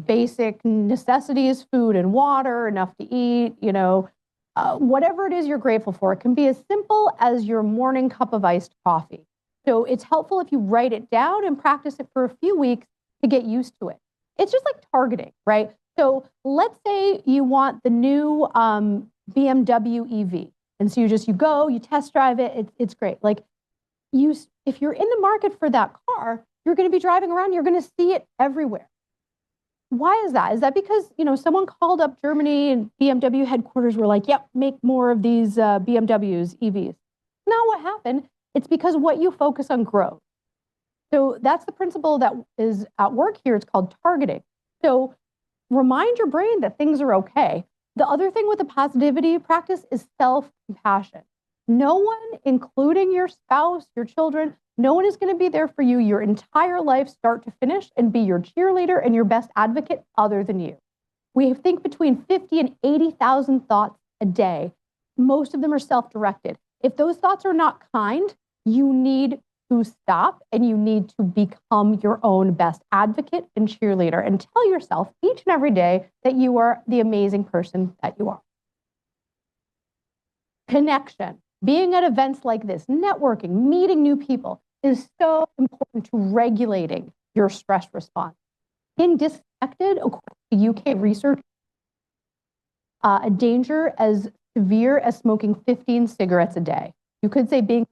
Basic necessities, food and water, enough to eat, whatever it is you're grateful for. It can be as simple as your morning cup of iced coffee. So it's helpful if you write it down and practice it for a few weeks to get used to it. It's just like targeting, right? So let's say you want the new BMW EV. And so you go, you test drive it. It's great. Like if you're in the market for that car, you're going to be driving around, you're going to see it everywhere. Why is that? Is that because, someone called up Germany and BMW headquarters were like, yep, make more of these BMWs, EVs? Not what happened. It's because what you focus on grows. So that's the principle that is at work here. It's called targeting. So remind your brain that things are okay. The other thing with the positivity practice is self-compassion. No one, including your spouse, your children, no one is going to be there for you your entire life, start to finish, and be your cheerleader and your best advocate other than you. We think between 50 and 80,000 thoughts a day. Most of them are self-directed. If those thoughts are not kind, you need to stop and you need to become your own best advocate and cheerleader and tell yourself each and every day that you are the amazing person that you are. Connection. Being at events like this, networking, meeting new people is so important to regulating your stress response. Being disconnected, according to UK research, a danger as severe as smoking 15 cigarettes a day. You could say being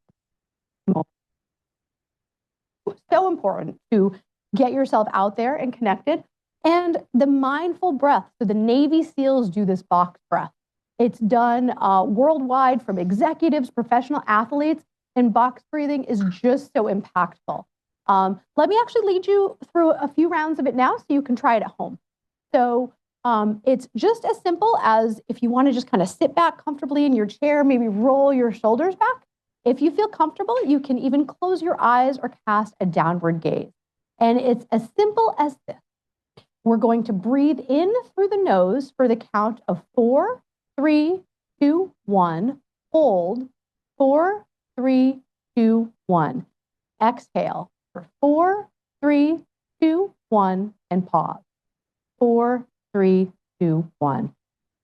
so important to get yourself out there and connected. And the mindful breath. So the Navy SEALs do this box breath. It's done worldwide from executives, professional athletes, and box breathing is just so impactful. Let me actually lead you through a few rounds of it now so you can try it at home. So it's just as simple as if you want to just kind of sit back comfortably in your chair, maybe roll your shoulders back. If you feel comfortable, you can even close your eyes or cast a downward gaze. And it's as simple as this. We're going to breathe in through the nose for the count of 4, 3, 2, 1. Hold. 4, 3, 2, 1. Exhale for 4, 3, 2, 1, and pause. 4, 3, 2, 1.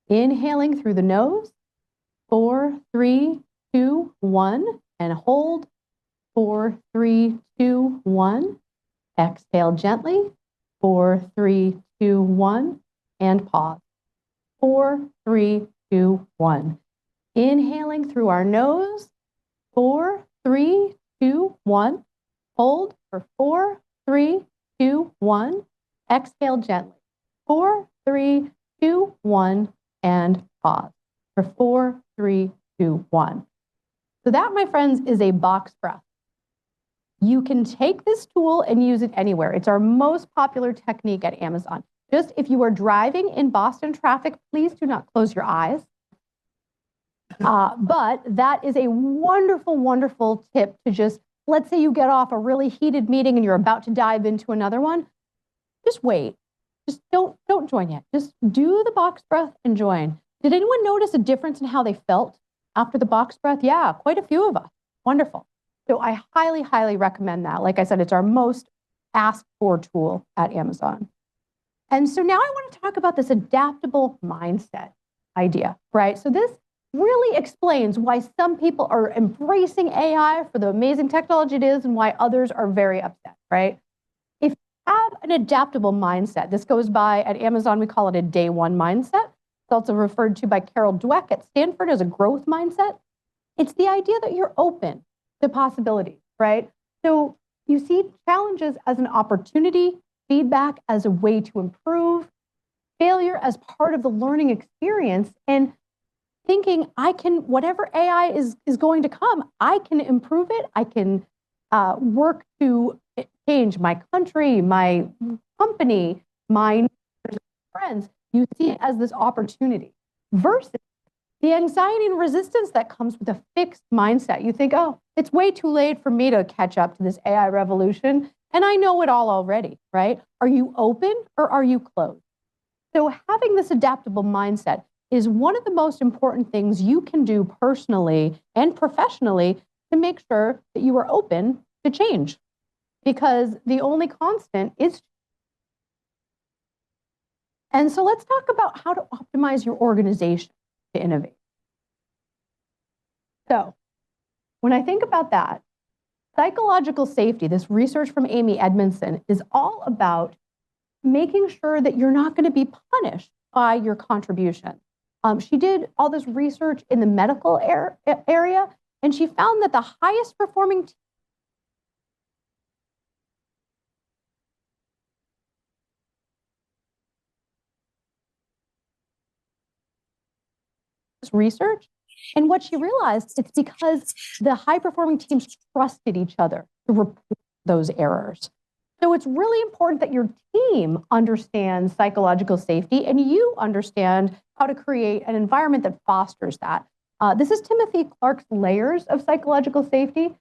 Inhaling through the nose. 4, 3, 2, 1, and hold. 4, 3, 2, 1. Exhale gently. 4, 3, 2, 1, and pause. 4, 3, 2, 1. Inhaling through our nose. 4, 3, 2, 1. Hold for 4, 3, 2, 1. Exhale gently. 4, 3, 2, 1, and pause for 4, 3, 2, 1. So that, my friends, is a box breath. You can take this tool and use it anywhere. It's our most popular technique at Amazon. Just if you are driving in Boston traffic, please do not close your eyes. But that is a wonderful, wonderful tip to just, let's say you get off a really heated meeting and you're about to dive into another one. Just wait. Just don't join yet. Just do the box breath and join. Did anyone notice a difference in how they felt after the box breath? Yeah, quite a few of us. Wonderful. So I highly, highly recommend that. Like I said, it's our most asked for tool at Amazon. And so now I want to talk about this adaptable mindset idea, right? So this really explains why some people are embracing AI for the amazing technology it is and why others are very upset, right? If you have an adaptable mindset, this goes by at Amazon, we call it a day one mindset. It's also referred to by Carol Dweck at Stanford as a growth mindset. It's the idea that you're open to possibilities, right? So you see challenges as an opportunity, feedback as a way to improve, failure as part of the learning experience, and thinking whatever AI is going to come, I can improve it. I can work to change my country, my company, my friends. You see it as this opportunity versus The anxiety and resistance that comes with a fixed mindset. You think, oh, it's way too late for me to catch up to this AI revolution, and I know it all already, right? Are you open or are you closed? So having this adaptable mindset is one of the most important things you can do personally and professionally to make sure that you are open to change, because the only constant is change. And so let's talk about how to optimize your organization to innovate. So when I think about that, psychological safety, this research from Amy Edmondson, is all about making sure that you're not going to be punished by your contribution. She did all this research in the medical area, and she found that the highest performing research. And what she realized, it's because the high-performing teams trusted each other to report those errors. So it's really important that your team understands psychological safety and you understand how to create an environment that fosters that. This is Timothy Clark's layers of psychological safety.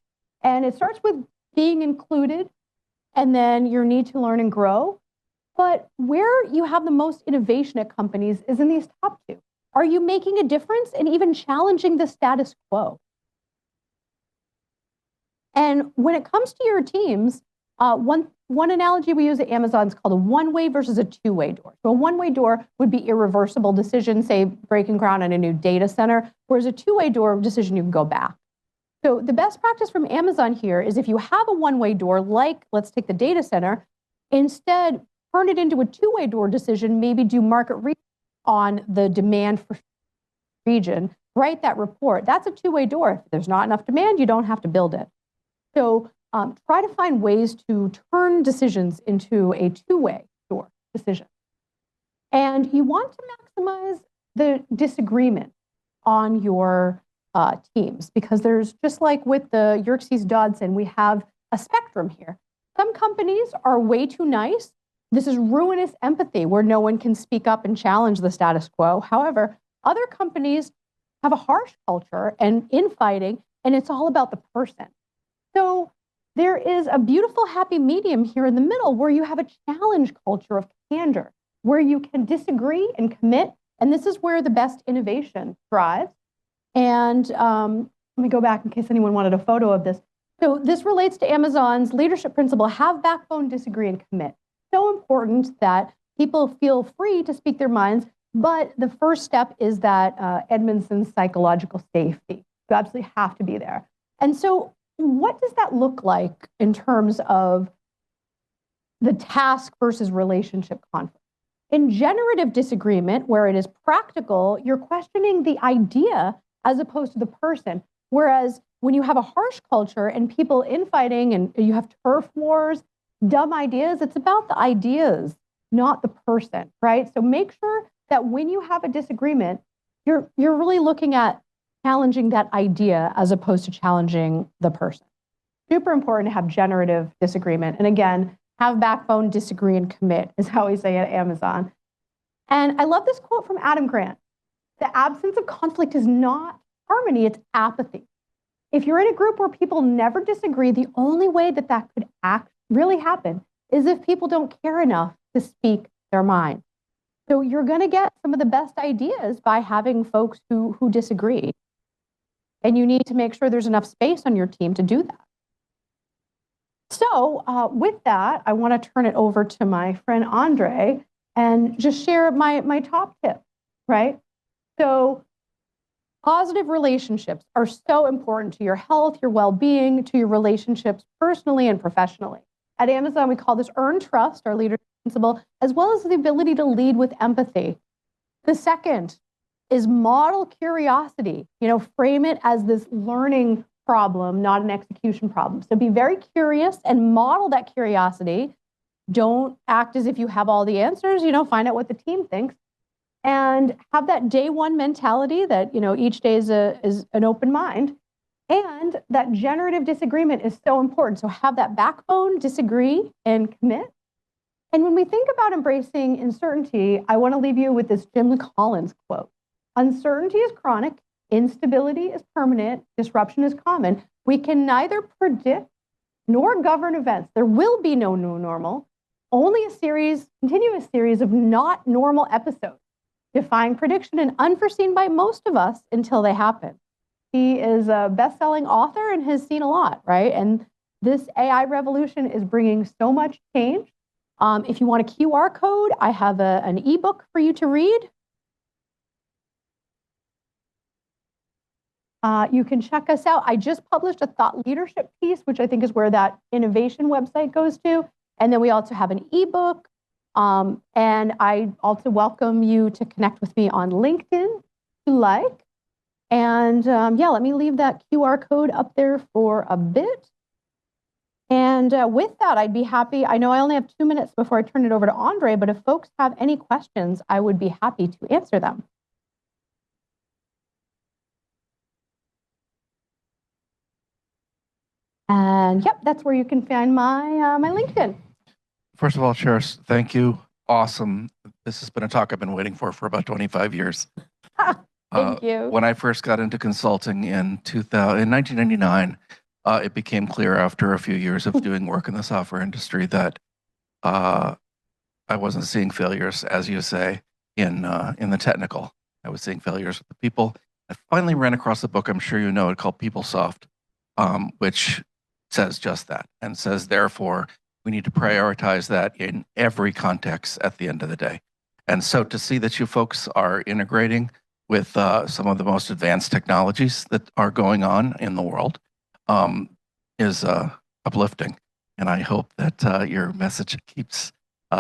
And it starts with being included and then your need to learn and grow. But where you have the most innovation at companies is in these top two. Are you making a difference and even challenging the status quo? And when it comes to your teams, one analogy we use at Amazon is called a one-way versus a two-way door. So a one-way door would be irreversible decision, say breaking ground on a new data center, whereas a two-way door decision, you can go back. So the best practice from Amazon here is if you have a one-way door, like let's take the data center, instead turn it into a two-way door decision, maybe do market research on the demand for region, write that report. That's a two-way door. If there's not enough demand, you don't have to build it. So try to find ways to turn decisions into a two-way door decision. And you want to maximize the disagreement on your teams, because there's, just like with the Yerkes Dodson, we have a spectrum here. Some companies are way too nice. This is ruinous empathy where no one can speak up and challenge the status quo. However, other companies have a harsh culture and infighting, and it's all about the person. So there is a beautiful happy medium here in the middle where you have a challenge culture of candor, where you can disagree and commit. And this is where the best innovation thrives. And let me go back in case anyone wanted a photo of this. So this relates to Amazon's leadership principle: have backbone, disagree, and commit. So important that people feel free to speak their minds, but the first step is that Edmondson's psychological safety. You absolutely have to be there. And so what does that look like in terms of the task versus relationship conflict? In generative disagreement, where it is practical, you're questioning the idea as opposed to the person. Whereas when you have a harsh culture and people infighting and you have turf wars, dumb ideas, it's about the ideas, not the person, right? So make sure that when you have a disagreement, you're really looking at challenging that idea as opposed to challenging the person. Super important to have generative disagreement. And again, have backbone, disagree, and commit is how we say it at Amazon. And I love this quote from Adam Grant: the absence of conflict is not harmony, it's apathy. If you're in a group where people never disagree, the only way that that could really happen is if people don't care enough to speak their mind. So you're going to get some of the best ideas by having folks who disagree. And you need to make sure there's enough space on your team to do that. So with that, I want to turn it over to my friend Andrei and just share my top tip, right? So positive relationships are so important to your health, your well-being, to your relationships personally and professionally. At Amazon, we call this earn trust, our leadership principle, as well as the ability to lead with empathy. The second is model curiosity. Frame it as this learning problem, not an execution problem. So be very curious and model that curiosity. Don't act as if you have all the answers. Find out what the team thinks. And have that day one mentality that, each day is an open mind. And that generative disagreement is so important. So have that backbone, disagree, and commit. And when we think about embracing uncertainty, I want to leave you with this Jim Collins quote. Uncertainty is chronic, instability is permanent, disruption is common. We can neither predict nor govern events. There will be no new normal, only a continuous series of not normal episodes, defying prediction and unforeseen by most of us until they happen. He is a best-selling author and has seen a lot, right? And this AI revolution is bringing so much change. If you want a QR code, I have an ebook for you to read. You can check us out. I just published a thought leadership piece, which I think is where that innovation website goes to. And then we also have an ebook. And I also welcome you to connect with me on LinkedIn if you like. And yeah, let me leave that QR code up there for a bit. And with that, I'd be happy. I know I only have 2 minutes before I turn it over to Andrei, but if folks have any questions, I would be happy to answer them. And yep, that's where you can find my LinkedIn. First of all, Cheris, thank you. Awesome. This has been a talk I've been waiting for about 25 years. Thank you. When I first got into consulting in 1999, it became clear after a few years of doing work in the software industry that I wasn't seeing failures, as you say, in the technical. I was seeing failures with the people. I finally ran across a book, I'm sure you know it, called PeopleSoft, which says just that, and says, therefore, we need to prioritize that in every context at the end of the day. And so to see that you folks are integrating with some of the most advanced technologies that are going on in the world is uplifting. And I hope that your message keeps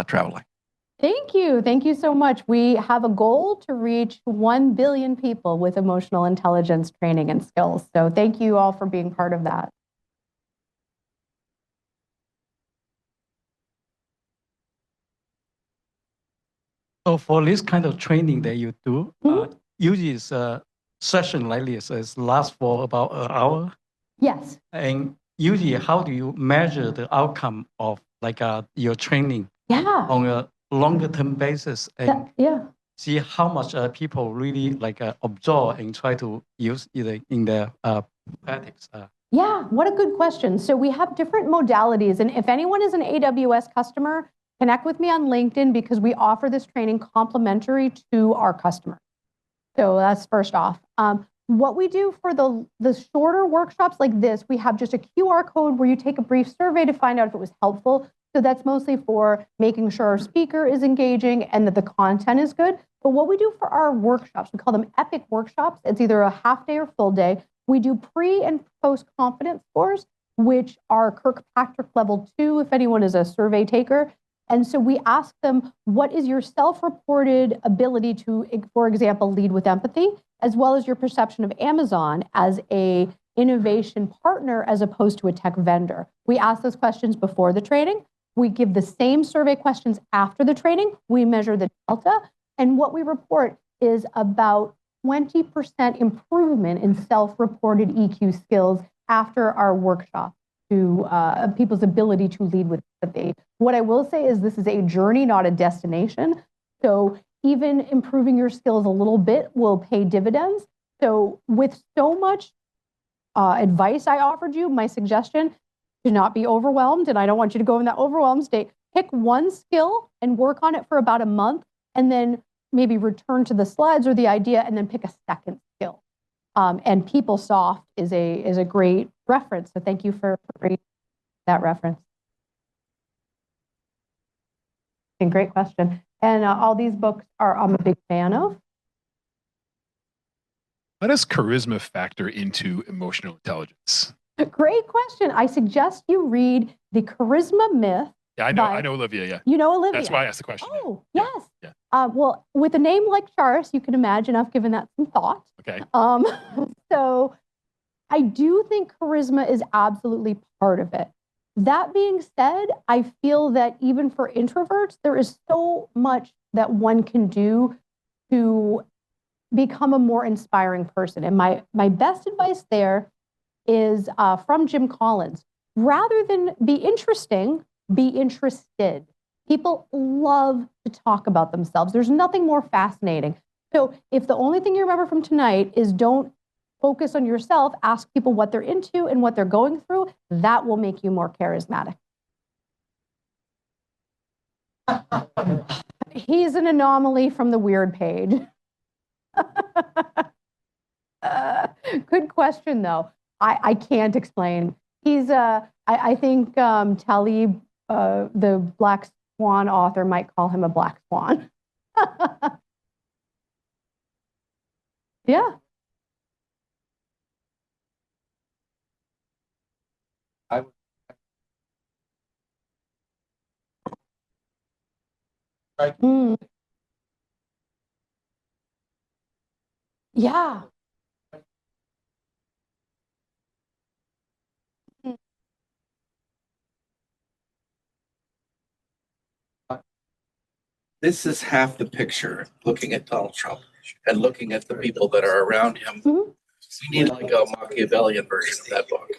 traveling. Thank you. Thank you so much. We have a goal to reach 1 billion people with emotional intelligence training and skills. So thank you all for being part of that. So for this kind of training that you do, usually it's a session like this is last for about an hour. Yes. And usually, how do you measure the outcome of like your training on a longer term basis and see how much people really like absorb and try to use it in their practice? Yeah, what a good question. So we have different modalities. And if anyone is an AWS customer, connect with me on LinkedIn because we offer this training complimentary to our customers. So that's first off. What we do for the shorter workshops like this, we have just a QR code where you take a brief survey to find out if it was helpful. So that's mostly for making sure our speaker is engaging and that the content is good. But what we do for our workshops, we call them epic workshops. It's either a half day or full day. We do pre and post confidence scores, which are Kirkpatrick level 2, if anyone is a survey taker. And so we ask them, what is your self-reported ability to, for example, lead with empathy, as well as your perception of Amazon as a innovation partner as opposed to a tech vendor? We ask those questions before the training. We give the same survey questions after the training. We measure the delta. And what we report is about 20% improvement in self-reported EQ skills after our workshop to people's ability to lead with empathy. What I will say is this is a journey, not a destination. So even improving your skills a little bit will pay dividends. So with so much advice I offered you, my suggestion, do not be overwhelmed. And I don't want you to go in that overwhelmed state. Pick one skill and work on it for about a month, and then maybe return to the slides or the idea, and then pick a second skill. And PeopleSoft is a great reference. So thank you for bringing that reference. And great question. And all these books I'm a big fan of. How does charisma factor into emotional intelligence? Great question. I suggest you read The Charisma Myth. Yeah, I know Olivia, yeah. You know Olivia? That's why I asked the question. Oh, yeah. yes. Yeah. Well, with a name like Charis, you can imagine I've given that some thought. Okay. So I do think charisma is absolutely part of it. That being said, I feel that even for introverts, there is so much that one can do to become a more inspiring person. And my best advice there is from Jim Collins. Rather than be interesting, be interested. People love to talk about themselves. There's nothing more fascinating. So if the only thing you remember from tonight is don't focus on yourself, ask people what they're into and what they're going through, that will make you more charismatic. He's an anomaly from the weird page. Good question, though. I can't explain. He's, I think Talib, the Black Swan author, might call him a black swan. Yeah. Mm. Yeah. This is half the picture, looking at Donald Trump and looking at the people that are around him. Mm-hmm. We need like a Machiavellian version of that book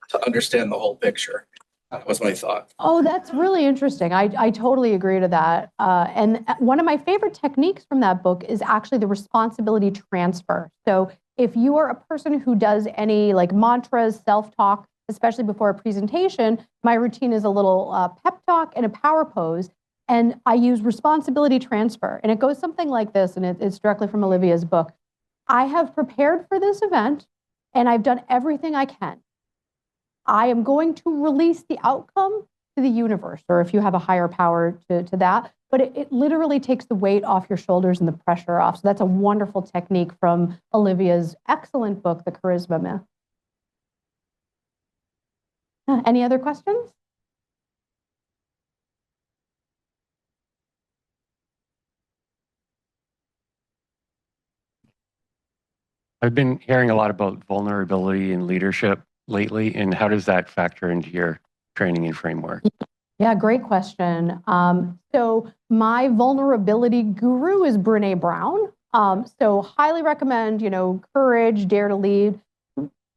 to understand the whole picture. That was my thought. Oh, that's really interesting. I totally agree to that. And one of my favorite techniques from that book is actually the responsibility transfer. So if you are a person who does any like mantras, self-talk, especially before a presentation, my routine is a little pep talk and a power pose. And I use responsibility transfer. And it goes something like this, and it's directly from Olivia's book. I have prepared for this event, and I've done everything I can. I am going to release the outcome to the universe, or if you have a higher power to that. But it literally takes the weight off your shoulders and the pressure off. So that's a wonderful technique from Olivia's excellent book, The Charisma Myth. Any other questions? I've been hearing a lot about vulnerability in leadership lately, and how does that factor into your training and framework? Yeah, great question. So my vulnerability guru is Brené Brown. So highly recommend, courage, dare to lead.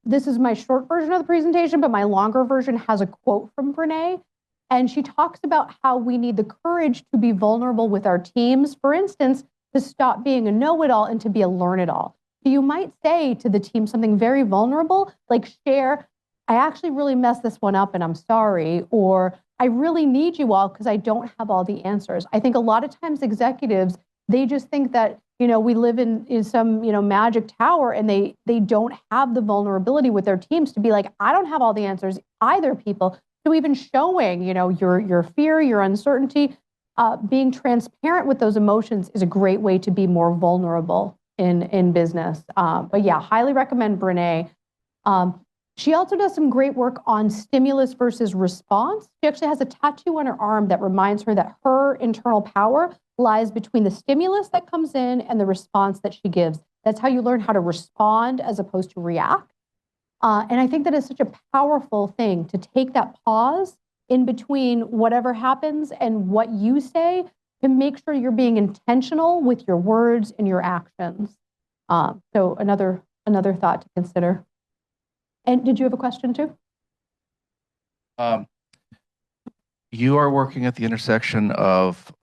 This is my short version of the presentation, but my longer version has a quote from Brené. And she talks about how we need the courage to be vulnerable with our teams. For instance, to stop being a know-it-all and to be a learn-it-all. So you might say to the team something very vulnerable, like share, I actually really messed this one up and I'm sorry, or I really need you all because I don't have all the answers. I think a lot of times executives, they just think that, we live in some, magic tower, and they don't have the vulnerability with their teams to be like, I don't have all the answers either, people. So even showing, your fear, your uncertainty, being transparent with those emotions is a great way to be more vulnerable in business. But yeah, highly recommend Brené. She also does some great work on stimulus versus response. She actually has a tattoo on her arm that reminds her that her internal power lies between the stimulus that comes in and the response that she gives. That's how you learn how to respond as opposed to react. And I think that is such a powerful thing, to take that pause in between whatever happens and what you say, to make sure you're being intentional with your words and your actions. So another thought to consider. And did you have a question too? You are working at the intersection of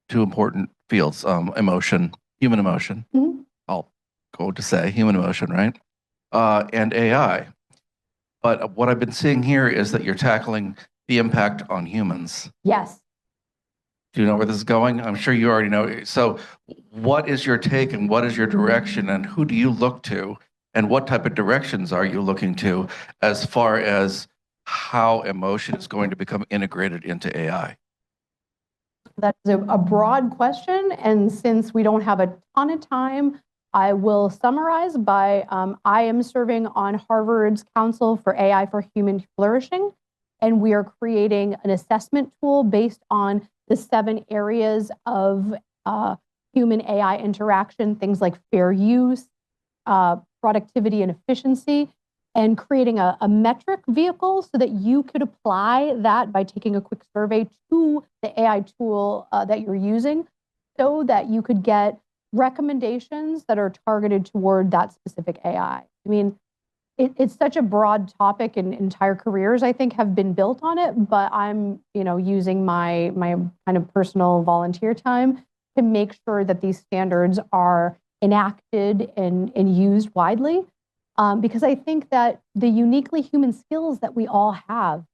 two important fields, emotion, human emotion. Mm-hmm. I'll go to say human emotion, right? And AI. But what I've been seeing here is that you're tackling the impact on humans. Yes. Do you know where this is going? I'm sure you already know. So what is your take and what is your direction, and who do you look to, and what type of directions are you looking to as far as how emotion is going to become integrated into AI? That's a broad question. And since we don't have a ton of time, I will summarize by I am serving on Harvard's Council for AI for Human Flourishing, and we are creating an assessment tool based on the 7 areas of human AI interaction, things like fair use, productivity and efficiency, and creating a metric vehicle so that you could apply that by taking a quick survey to the AI tool that you're using, so that you could get recommendations that are targeted toward that specific AI. I mean, it's such a broad topic, and entire careers, I think, have been built on it, but I'm, using my kind of personal volunteer time to make sure that these standards are enacted and used widely. Because I think that the uniquely human skills that we all have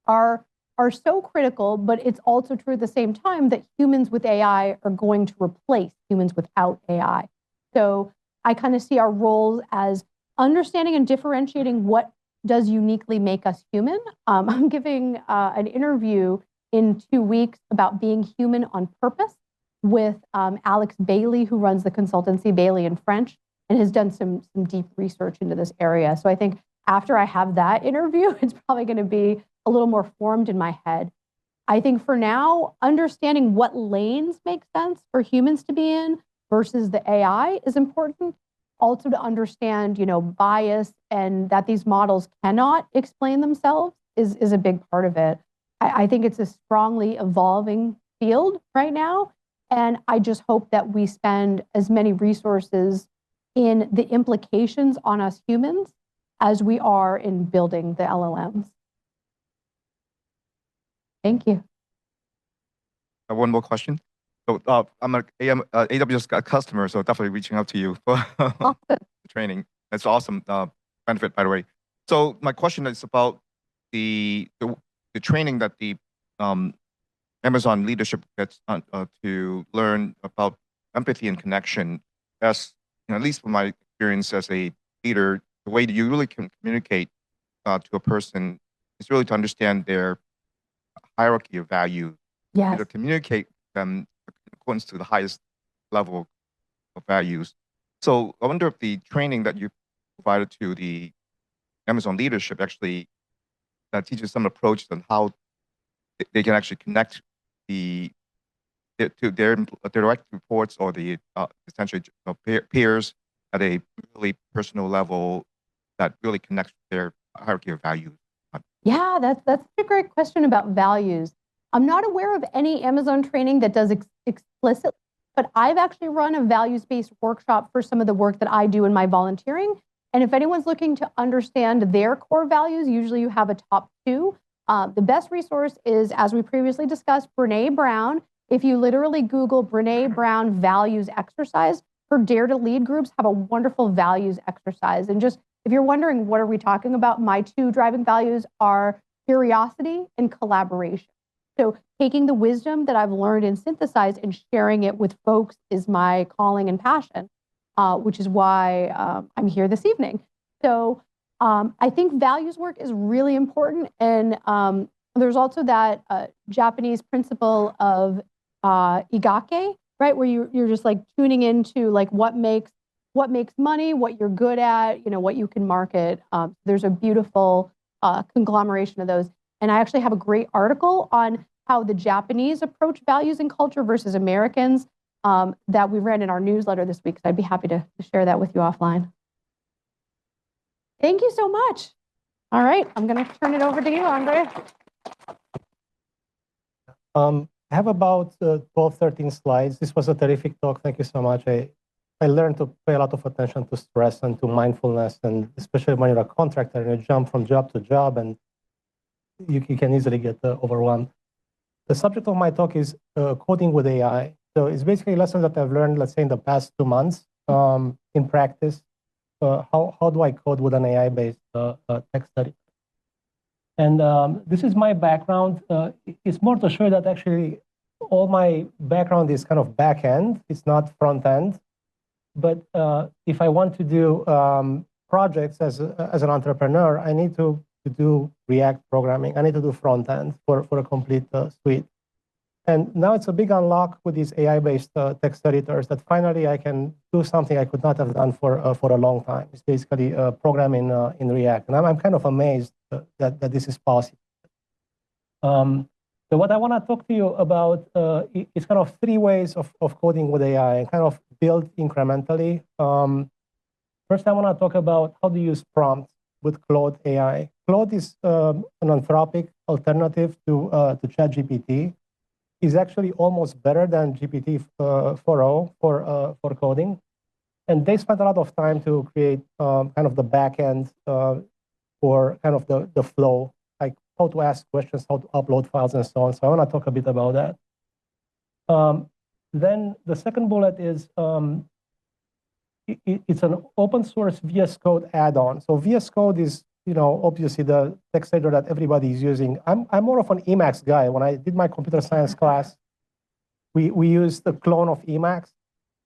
are so critical, but it's also true at the same time that humans with AI are going to replace humans without AI. So I kind of see our roles as understanding and differentiating what does uniquely make us human. I'm giving an interview in 2 weeks about being human on purpose with Alex Bailey, who runs the consultancy Bailey in French, and has done some deep research into this area. So I think after I have that interview, it's probably going to be a little more formed in my head. I think for now, understanding what lanes make sense for humans to be in versus the AI is important. Also to understand, bias and that these models cannot explain themselves is a big part of it. I think it's a strongly evolving field right now. And I just hope that we spend as many resources in the implications on us humans as we are in building the LLMs. Thank you. One more question. So I'm an AWS customer, so definitely reaching out to you for training. That's awesome benefit, by the way. So my question is about the training that the Amazon leadership gets to learn about empathy and connection. As at least from my experience as a leader, the way that you really can communicate to a person is really to understand their hierarchy of value. Yes. To communicate them according to the highest level of values. So I wonder if the training that you provided to the Amazon leadership actually teaches some approach on how they can actually connect to their direct reports or the essentially peers at a really personal level that really connects their hierarchy of values. Yeah, that's a great question about values. I'm not aware of any Amazon training that does explicitly, but I've actually run a values-based workshop for some of the work that I do in my volunteering. And if anyone's looking to understand their core values, usually you have a top 2. The best resource is, as we previously discussed, Brené Brown. If you literally Google Brené Brown values exercise, her Dare to Lead groups have a wonderful values exercise. And just if you're wondering, what are we talking about? My 2 driving values are curiosity and collaboration. So taking the wisdom that I've learned and synthesized and sharing it with folks is my calling and passion, which is why I'm here this evening. So I think values work is really important. And there's also that Japanese principle of igake, right? Where you're just like tuning into like what makes money, what you're good at, what you can market. There's a beautiful conglomeration of those. And I actually have a great article on how the Japanese approach values and culture versus Americans that we ran in our newsletter this week. So I'd be happy to share that with you offline. Thank you so much. All right, I'm going to turn it over to you, Andrei. I have about 12, 13 slides. This was a terrific talk. Thank you so much. I learned to pay a lot of attention to stress and to mindfulness, and especially when you're a contractor and you jump from job to job, and you can easily get overwhelmed. The subject of my talk is coding with AI. So it's basically lessons that I've learned, let's say, in the past 2 months in practice. How do I code with an AI-based text study? And this is my background. It's more to show that actually all my background is kind of back end. It's not front end. But if I want to do projects as an entrepreneur, I need to do React programming. I need to do front end for a complete suite. And now it's a big unlock with these AI-based text editors that finally I can do something I could not have done for a long time. It's basically programming in React. And I'm kind of amazed that this is possible. So what I want to talk to you about is kind of 3 ways of coding with AI and kind of build incrementally. First, I want to talk about how to use prompts with Claude AI. Claude is an Anthropic alternative to ChatGPT. Is actually almost better than GPT-4o for coding. And they spent a lot of time to create kind of the back end for kind of the flow, like how to ask questions, how to upload files, and so on. So I want to talk a bit about that. Then the second bullet is it's an open source VS Code add-on. So VS Code is, obviously the text editor that everybody is using. I'm more of an Emacs guy. When I did my computer science class, we used the clone of Emacs,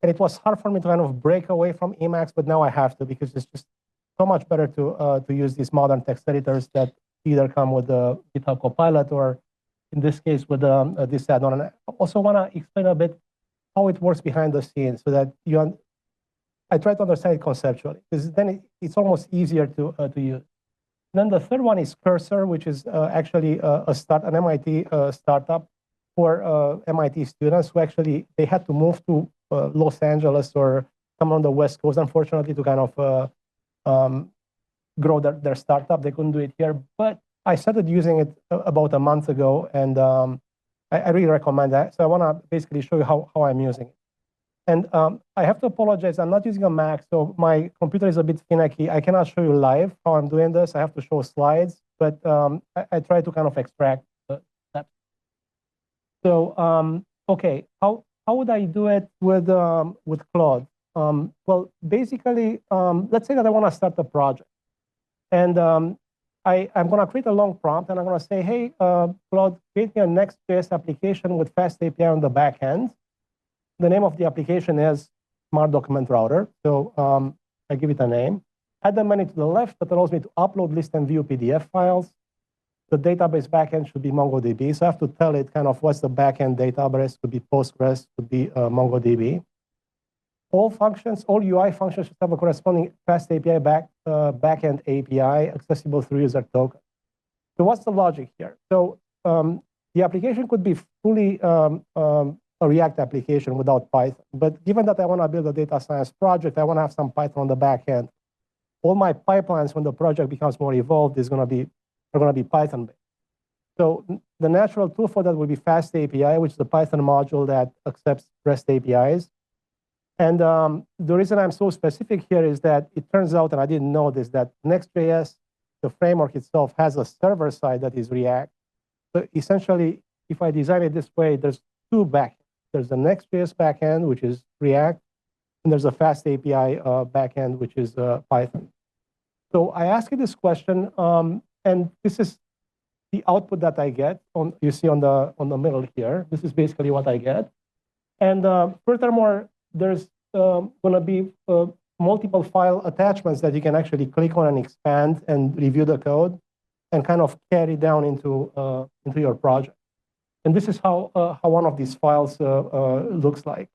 and it was hard for me to kind of break away from Emacs, but now I have to because it's just so much better to use these modern text editors that either come with the GitHub Copilot or, in this case, with this add-on. And I also want to explain a bit how it works behind the scenes so that I try to understand it conceptually, because then it's almost easier to use. Then the third one is Cursor, which is actually an MIT startup for MIT students who actually, they had to move to Los Angeles or come on the West Coast, unfortunately, to kind of grow their startup. They couldn't do it here. But I started using it about a month ago, and I really recommend that. So I want to basically show you how I'm using it. And I have to apologize, I'm not using a Mac, so my computer is a bit finicky. I cannot show you live how I'm doing this. I have to show slides, but I try to kind of extract that. So, okay, how would I do it with Claude? Well, basically, let's say that I want to start a project. And I'm going to create a long prompt, and I'm going to say, hey, Claude, create me a Next.js application with fast API on the back end. The name of the application is Smart Document Router. So I give it a name. Add the menu to the left that allows me to upload, list, and view PDF files. The database backend should be MongoDB. So I have to tell it kind of what's the backend database. Could be Postgres, could be MongoDB. All functions, all UI functions should have a corresponding fast API backend API accessible through user token. So what's the logic here? So the application could be fully a React application without Python. But given that I want to build a data science project, I want to have some Python on the back end. All my pipelines, when the project becomes more evolved, are going to be Python-based. So the natural tool for that will be Fast API, which is the Python module that accepts REST APIs. And the reason I'm so specific here is that it turns out, and I didn't know this, that Next.js, the framework itself, has a server side that is React. So essentially, if I design it this way, there's two backends. There's the Next.js backend, which is React, and there's a Fast API backend, which is Python. So I ask you this question, and this is the output that I get. You see on the middle here. This is basically what I get. And furthermore, there's going to be multiple file attachments that you can actually click on and expand and review the code and kind of carry down into your project. And this is how one of these files looks like.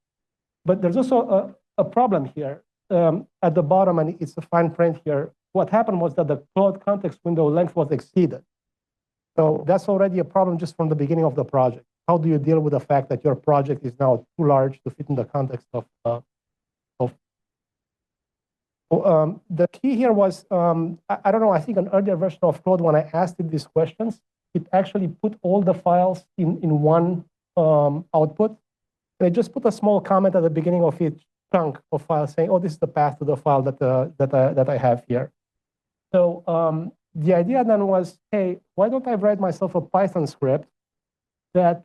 But there's also a problem here. At the bottom, and it's a fine print here, what happened was that the Claude context window length was exceeded. So that's already a problem just from the beginning of the project. How do you deal with the fact that your project is now too large to fit in the context of the key here was, I don't know, I think an earlier version of Claude, when I asked it these questions, it actually put all the files in one output. And it just put a small comment at the beginning of each chunk of files saying, oh, this is the path to the file that I have here. So the idea then was, hey, why don't I write myself a Python script that,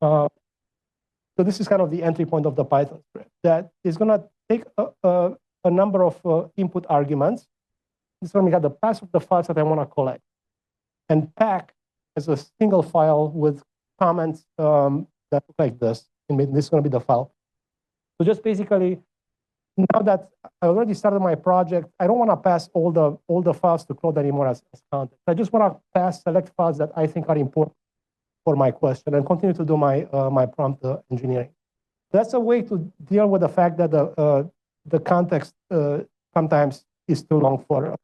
so this is kind of the entry point of the Python script, that is going to take a number of input arguments. This is going to have the path of the files that I want to collect, and pack as a single file with comments that look like this. And this is going to be the file. So just basically, now that I already started my project, I don't want to pass all the files to Claude anymore as content. I just want to pass select files that I think are important for my question and continue to do my my prompt engineering. That's a way to deal with the fact that the context sometimes is too long for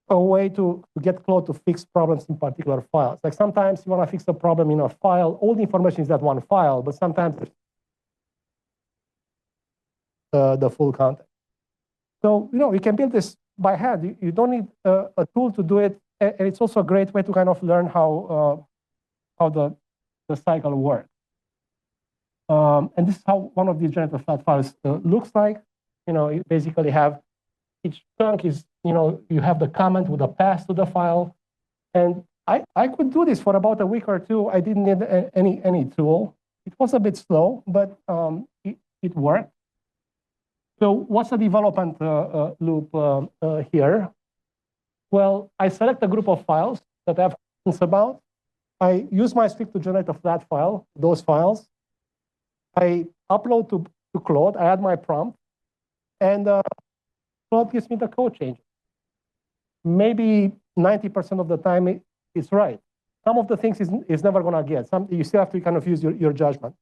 a way to get Claude to fix problems in particular files. Like sometimes you want to fix a problem in a file, all the information is that one file, but sometimes the full context. So, you can build this by hand. You don't need a tool to do it. And it's also a great way to kind of learn how the cycle works. And this is how one of these generative flat files looks like. You basically have each chunk is, you have the comment with a path to the file. And I could do this for about a week or two. I didn't need any tool. It was a bit slow, but it worked. So what's the development loop here? Well, I select a group of files that I have questions about. I use my script to generate a flat file, those files. I upload to Claude, I add my prompt, and Claude gives me the code change. Maybe 90% of the time it's right. Some of the things is never gonna get. You still have to kind of use your judgment.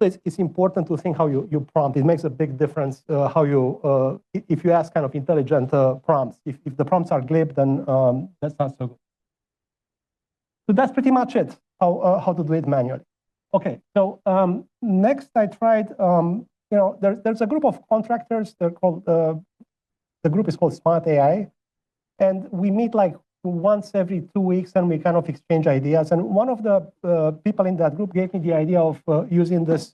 It's important to think how you prompt. It makes a big difference how you, if you ask kind of intelligent prompts. If the prompts are glib, then that's not so good. So that's pretty much it, how to do it manually. Okay, so next I tried, there's a group of contractors. They're called, the group is called Smart AI. And we meet like once every 2 weeks and we kind of exchange ideas. And one of the people in that group gave me the idea of using this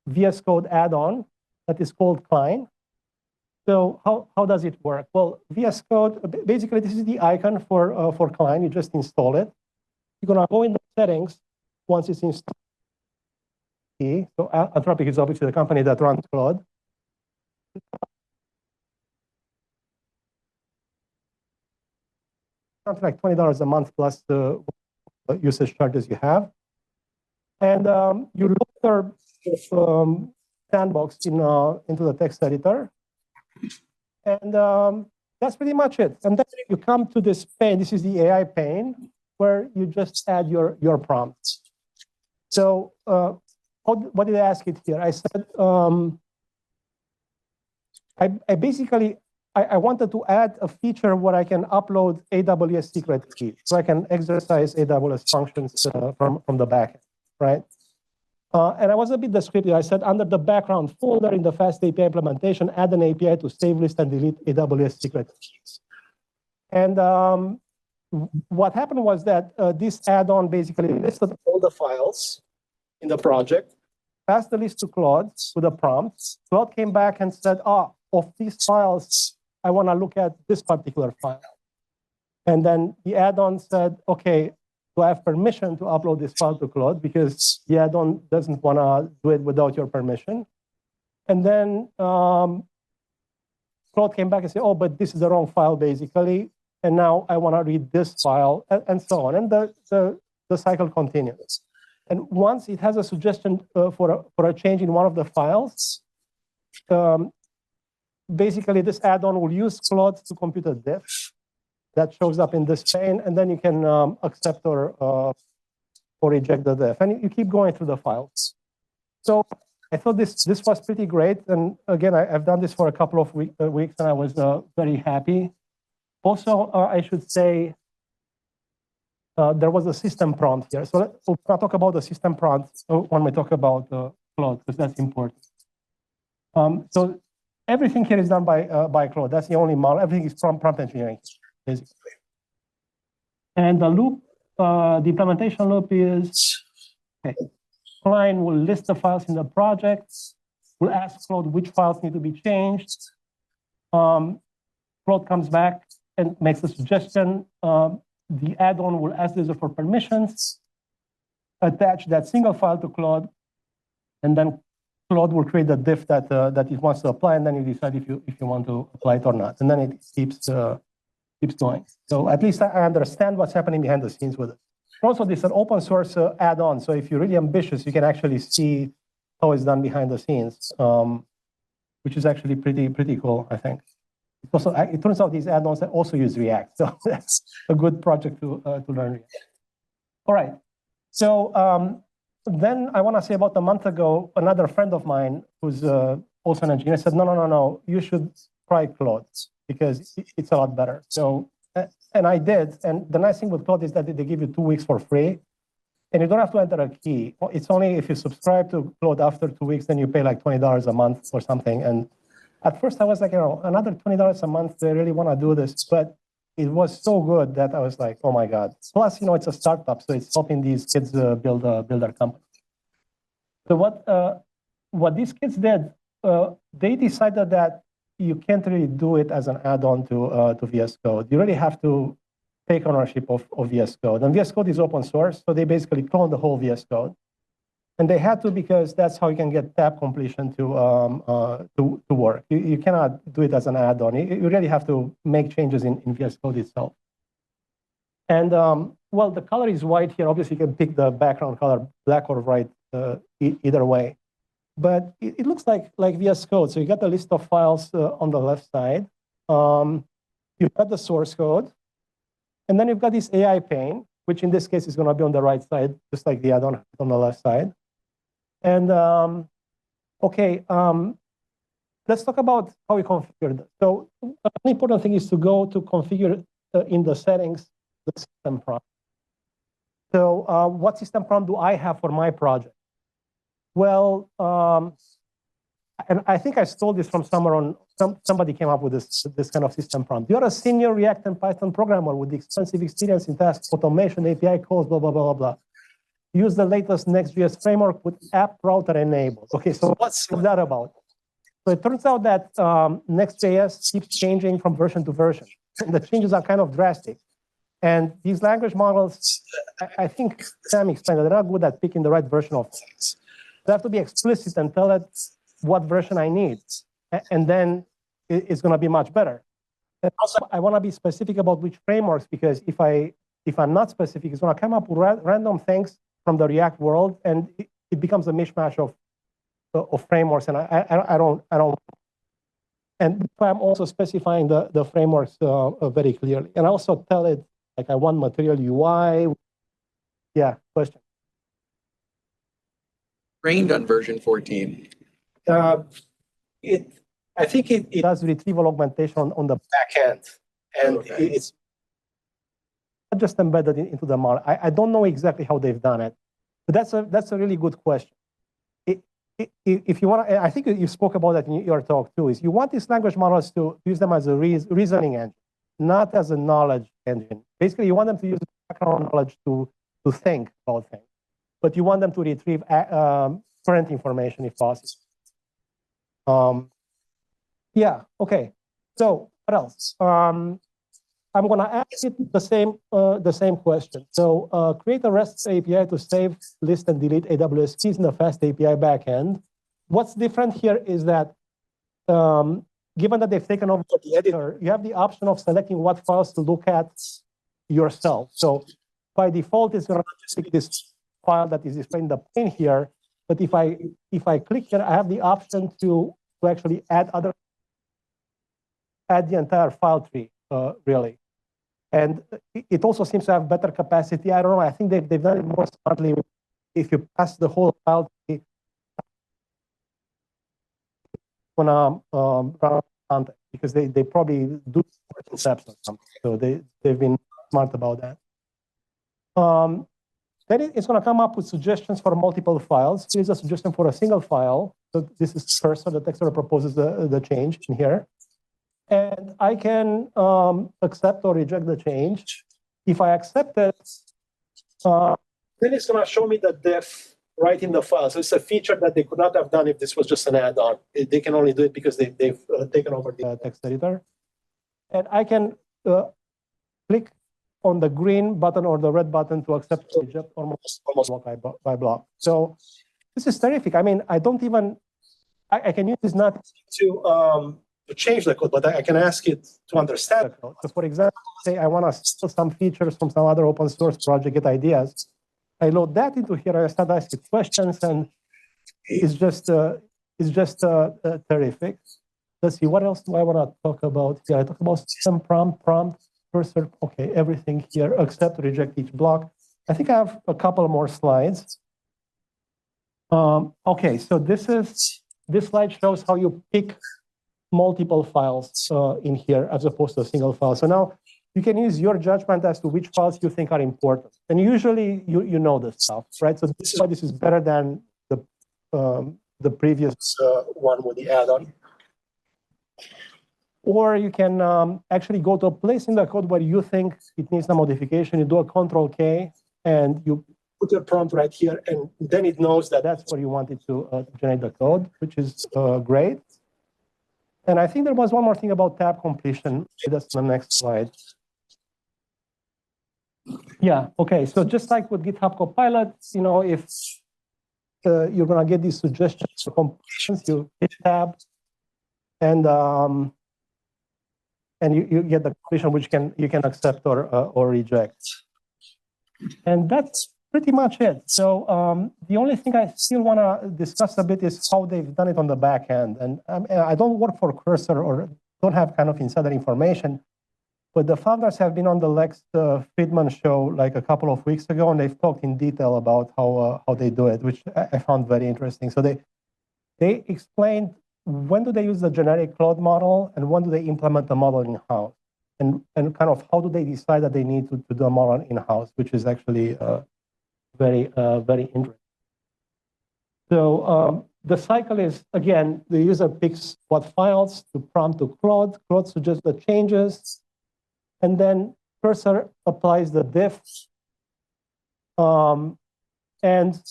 VS Code add-on that is called Klein. So how does it work? Well, VS Code, basically this is the icon for Klein. You just install it. You're gonna go in the settings once it's installed. So Anthropic is obviously the company that runs Claude. Something like $20 a month plus the usage charges you have. And you load your sandbox into the text editor. And that's pretty much it. And then you come to this pane. This is the AI pane where you just add your prompts. So what did I ask it here? I said, I basically, I wanted to add a feature where I can upload AWS secret keys, so I can exercise AWS functions from the backend, right? And I was a bit descriptive. I said, under the background folder in the Fast API implementation, add an API to save, list, and delete AWS secret keys. And what happened was that this add-on basically listed all the files in the project, passed the list to Claude with the prompts. Claude came back and said, of these files, I want to look at this particular file. And then the add-on said, okay, do I have permission to upload this file to Claude? Because the add-on doesn't want to do it without your permission. And then Claude came back and said, oh, but this is the wrong file, basically. And now I want to read this file, and so on. And the cycle continues. And once it has a suggestion for a change in one of the files, basically, this add-on will use Claude to compute a diff that shows up in this pane, and then you can accept or reject the diff. And you keep going through the files. So I thought this was pretty great. And again, I've done this for a couple of weeks, and I was very happy. Also, I should say, there was a system prompt here. So I'll talk about the system prompt when we talk about Claude, because that's important. So everything here is done by Claude. That's the only model. Everything is prompt engineering, basically. And the loop, the implementation loop is, okay, Klein will list the files in the project. We'll ask Claude which files need to be changed. Claude comes back and makes a suggestion. The add-on will ask the user for permissions, attach that single file to Claude, and then Claude will create the diff that it wants to apply, and then you decide if you want to apply it or not. And then it keeps going. So at least I understand what's happening behind the scenes with it. Also, this is an open source add-on. So if you're really ambitious, you can actually see how it's done behind the scenes, which is actually pretty cool, I think. Also, it turns out these add-ons that also use React. So that's a good project to learn React. All right. So then I want to say about a month ago, another friend of mine who's also an engineer said, no, you should try Claude because it's a lot better. So, and I did. And the nice thing with Claude is that they give you 2 weeks for free. And you don't have to enter a key. It's only if you subscribe to Claude after 2 weeks, then you pay like $20 a month or something. And at first I was like, another $20 a month, they really want to do this. But it was so good that I was like, oh my God. Plus, it's a startup, so it's helping these kids build their company. So what these kids did, they decided that you can't really do it as an add-on to VS Code. You really have to take ownership of VS Code. And VS Code is open source, so they basically clone the whole VS Code. And they had to because that's how you can get tab completion to work. You cannot do it as an add-on. You really have to make changes in VS Code itself. And well, the color is white here. Obviously, you can pick the background color, black or white, either way. But it looks like VS Code. So you got the list of files on the left side. You've got the source code. And then you've got this AI pane, which in this case is going to be on the right side, just like the add-on on the left side. And okay, let's talk about how we configure this. So an important thing is to go to configure in the settings the system prompt. So what system prompt do I have for my project? Well, and I think I stole this from somewhere on, somebody came up with this kind of system prompt. You're a senior React and Python programmer with extensive experience in task automation, API calls, blah, blah, blah, blah, blah. Use the latest Next.js framework with app router enabled. Okay, so what's that about? So it turns out that Next.js keeps changing from version to version. The changes are kind of drastic. And these language models, I think Sam explained that they're not good at picking the right version of things. They have to be explicit and tell it what version I need. And then it's going to be much better. And also, I want to be specific about which frameworks, because if I'm not specific, it's going to come up with random things from the React world, and it becomes a mishmash of frameworks. And I don't. And I'm also specifying the frameworks very clearly. And I also tell it, like, I want material UI. Yeah, question. Trained on version 14. I think it does retrieval augmentation on the back end, and it's not just embedded into the model. I don't know exactly how they've done it, but that's a really good question. If you want, I think you spoke about that in your talk too. Is you want these language models to use them as a reasoning engine, not as a knowledge engine. Basically, you want them to use background knowledge to think about things, but you want them to retrieve current information if possible. Yeah, okay. So what else? I'm going to ask it the same question. So create a REST API to save, list, and delete AWS keys in the fast API backend. What's different here is that given that they've taken over the editor, you have the option of selecting what files to look at yourself. So by default, it's going to just pick this file that is displayed in the pane here. But if I click here, I have the option to actually add the entire file tree, really. And it also seems to have better capacity. I don't know. I think they've done it more smartly. If you pass the whole file tree, on context, because they probably do steps or something. So they've been smart about that. Then it's going to come up with suggestions for multiple files. Here's a suggestion for a single file. So this is cursor. The text proposes the change in here. And I can accept or reject the change. If I accept it, then it's going to show me the def right in the file. So it's a feature that they could not have done if this was just an add-on. They can only do it because they've taken over the text editor. And I can click on the green button or the red button to accept or reject almost block by block. So this is terrific. I mean, I don't even, I can use this not to change the code, but I can ask it to understand the code. So for example, say I want to steal some features from some other open source project, get ideas. I load that into here, I start asking questions, and it's just terrific. Let's see, what else do I want to talk about here? I talk about system prompt, cursor, okay, everything here, accept, reject each block. I think I have a couple more slides. Okay, so this slide shows how you pick multiple files in here as opposed to a single file. So now you can use your judgment as to which files you think are important. And usually you know this stuff, right? So this is why this is better than the previous one with the add-on. Or you can actually go to a place in the code where you think it needs some modification. You do a Control-K, and you put your prompt right here, and then it knows that that's where you want it to generate the code, which is great. And I think there was one more thing about tab completion. That's the next slide. Yeah, okay, so just like with GitHub Copilot, if you're gonna get these suggestions for completions, you hit tab, and you get the completion which you can accept or reject. And that's pretty much it. So the only thing I still want to discuss a bit is how they've done it on the back end. And I don't work for Cursor or don't have kind of insider information, but the founders have been on the Lex Friedman show like a couple of weeks ago, and they've talked in detail about how they do it, which I found very interesting. So they explained when do they use the generic cloud model and when do they implement the model in-house, and kind of how do they decide that they need to do a model in-house, which is actually very interesting. So the cycle is, again, the user picks what files to prompt to Claude. Claude suggests the changes, and then Cursor applies the diff. And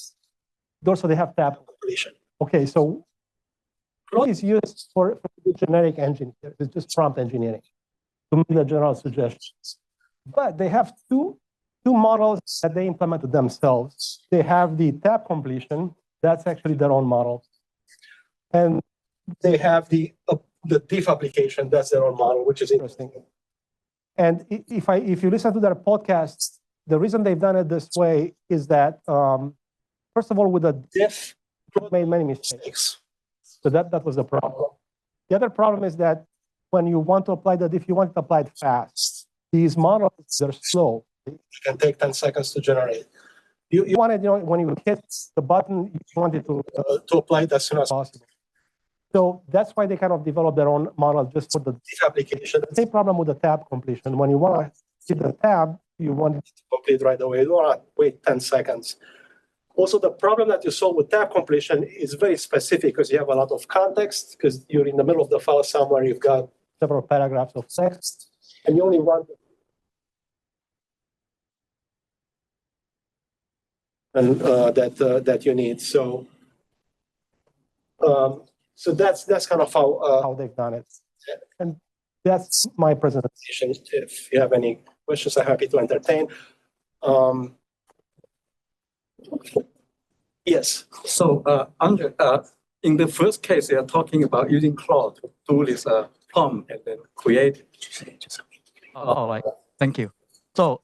also they have tab completion. Okay, so Claude is used for the generic engine. It's just prompt engineering to make the general suggestions. But they have two models that they implemented themselves. They have the tab completion. That's actually their own model. And they have the diff application. That's their own model, which is interesting. And if you listen to their podcasts, the reason they've done it this way is that, first of all, with the diff, Claude made many mistakes. So that was the problem. The other problem is that when you want to apply the diff, you want to apply it fast. These models, they're slow. It can take 10 seconds to generate. You want it, when you hit the button, you want it to apply it as soon as possible. So that's why they kind of developed their own model just for the diff application. The same problem with the tab completion. When you want to hit the tab, you want it to complete right away. You don't want to wait 10 seconds. Also, the problem that you solve with tab completion is very specific because you have a lot of context, because you're in the middle of the file somewhere, you've got several paragraphs of text, and you only want that you need. So so that's kind of how they've done it. And that's my presentation. If you have any questions, I'm happy to entertain. Yes. So, Andrei, in the first case, you are talking about using Claude to do this prompt and then create it. All right. Thank you. So,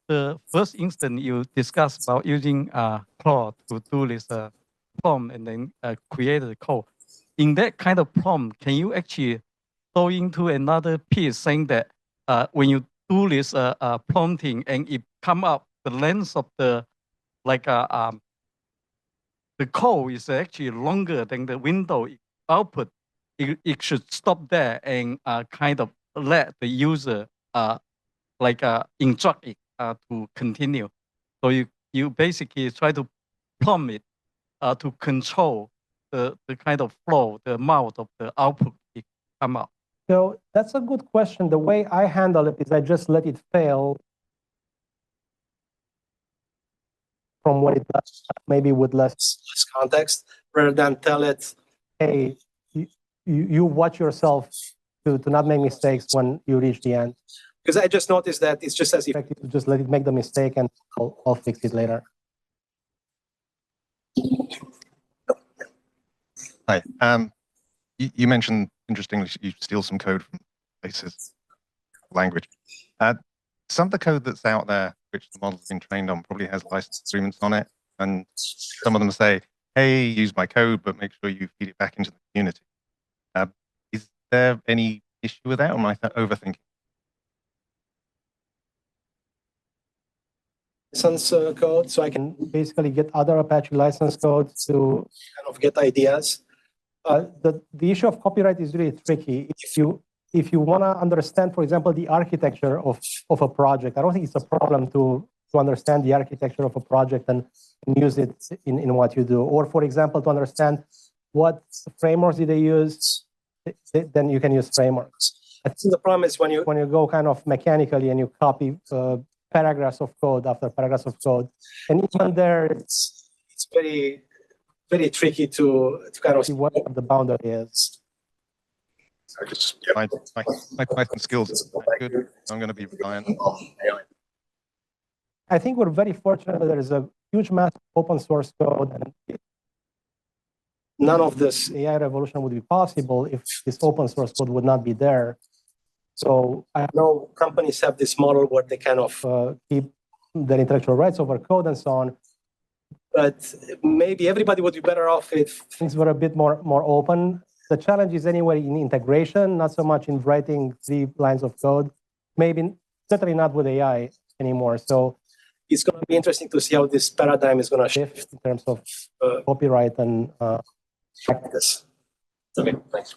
the first instance you discussed about using Claude to do this prompt and then create the code. In that kind of prompt, can you actually go into another piece saying that when you do this prompting and it come up, the length of the the code is actually longer than the window output, it should stop there and kind of let the user instruct it to continue. So you basically try to prompt it to control the kind of flow, the amount of the output it come out. So that's a good question. The way I handle it is I just let it fail from what it does, maybe with less context, rather than tell it, hey, you watch yourself to not make mistakes when you reach the end. Because I just noticed that it's just as effective to just let it make the mistake and I'll fix it later. Hi. You mentioned, interestingly, you steal some code from places, language. Some of the code that's out there, which the model's been trained on, probably has license agreements on it. And some of them say, hey, use my code, but make sure you feed it back into the community. Is there any issue with that, or am I overthinking? License code, so I can basically get other Apache license code to kind of get ideas. The issue of copyright is really tricky. If you want to understand, for example, the architecture of a project, I don't think it's a problem to understand the architecture of a project and use it in what you do. Or, for example, to understand what frameworks did they use, then you can use frameworks. I think the problem is when you go kind of mechanically and you copy paragraphs of code after paragraphs of code, and even there, it's very, very tricky to kind of see what the boundary is. My Python skills are good. I'm going to be reliant on AI. I think we're very fortunate that there is a huge mass of open source code, and none of this AI revolution would be possible if this open source code would not be there. So I know companies have this model where they kind of keep their intellectual rights over code and so on. But maybe everybody would be better off if things were a bit more open. The challenge is anyway in integration, not so much in writing 3 lines of code. Maybe certainly not with AI anymore. So it's going to be interesting to see how this paradigm is going to shift in terms of copyright and practice. Okay, thanks.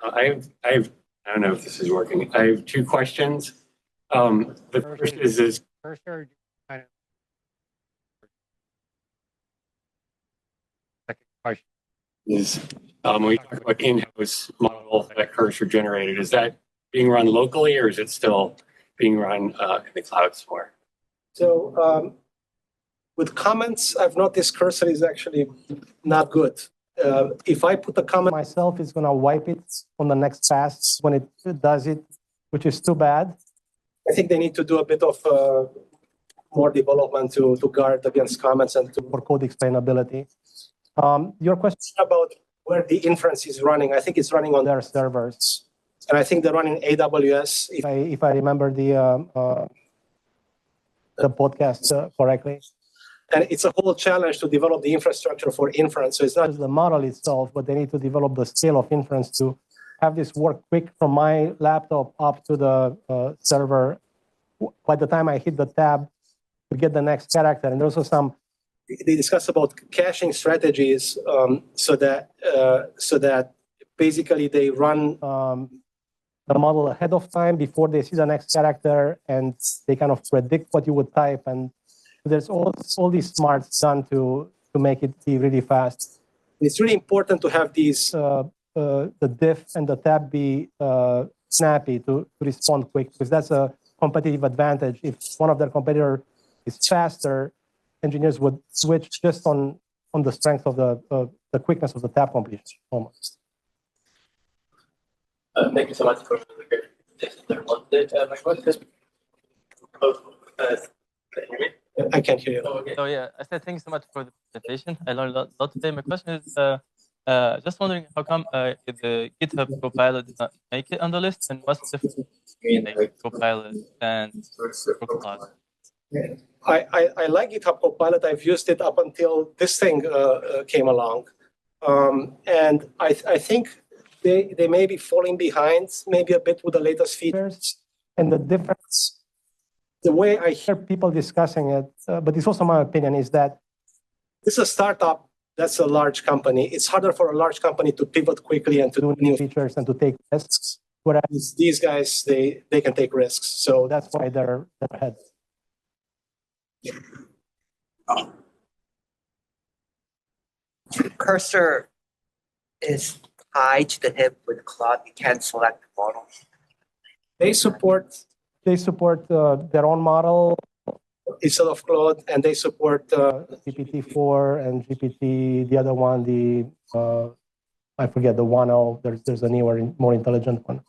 I don't know if this is working. I have 2 questions. The first is cursor kind of. Second question is when we talk about in-house model that cursor generated, is that being run locally or is it still being run in the cloud somewhere? So with comments, I've noticed cursor is actually not good. If I put a comment myself, it's going to wipe it on the next pass when it does it, which is too bad. I think they need to do a bit of more development to guard against comments and for code explainability. Your question about where the inference is running, I think it's running on their servers. And I think they're running AWS, if I remember the podcast correctly. And it's a whole challenge to develop the infrastructure for inference. So it's not just the model itself, but they need to develop the scale of inference to have this work quick from my laptop up to the server. By the time I hit the tab to get the next character, and there's also they discuss about caching strategies so that basically they run the model ahead of time before they see the next character, and they kind of predict what you would type. And there's all these smarts done to make it be really fast. It's really important to have these the diff and the tab be snappy to respond quick, because that's a competitive advantage. If one of their competitors is faster, engineers would switch just on the strength of the quickness of the tab completion almost. Thank you so much for the great presentation. My question is, can you hear me? I can't hear you. Oh, okay. So yeah, I said thank you so much for the presentation. I learned a lot today. My question is, just wondering how come the GitHub Copilot did not make it on the list, and what's the difference between Copilot and Copilot? I like GitHub Copilot. I've used it up until this thing came along, and I think they may be falling behind, maybe a bit with the latest features. And the difference, the way I hear people discussing it, but it's also my opinion, is that this is a startup. That's a large company. It's harder for a large company to pivot quickly and to do new features and to take risks. Whereas these guys, they can take risks. So that's why they're ahead. Cursor is tied to the hip with Claude. You can't select the model. They support their own model instead of Claude, and they support GPT-4 and GPT, the other one, I forget, the 1.0. There's a newer, more intelligent one.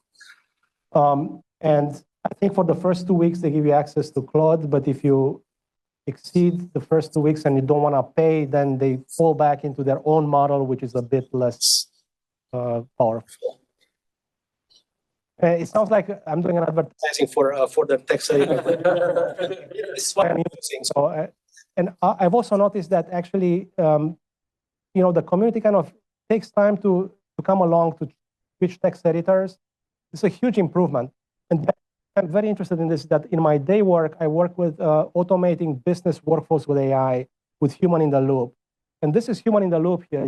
And I think for the first 2 weeks, they give you access to Claude, but if you exceed the first 2 weeks and you don't want to pay, then they fall back into their own model, which is a bit less powerful. It sounds like I'm doing an advertising for the text editor. This is what I'm using. So, and I've also noticed that actually, the community kind of takes time to come along to switch text editors. It's a huge improvement. And I'm very interested in this, that in my day work, I work with automating business workflows with AI, with human in the loop. And this is human in the loop here.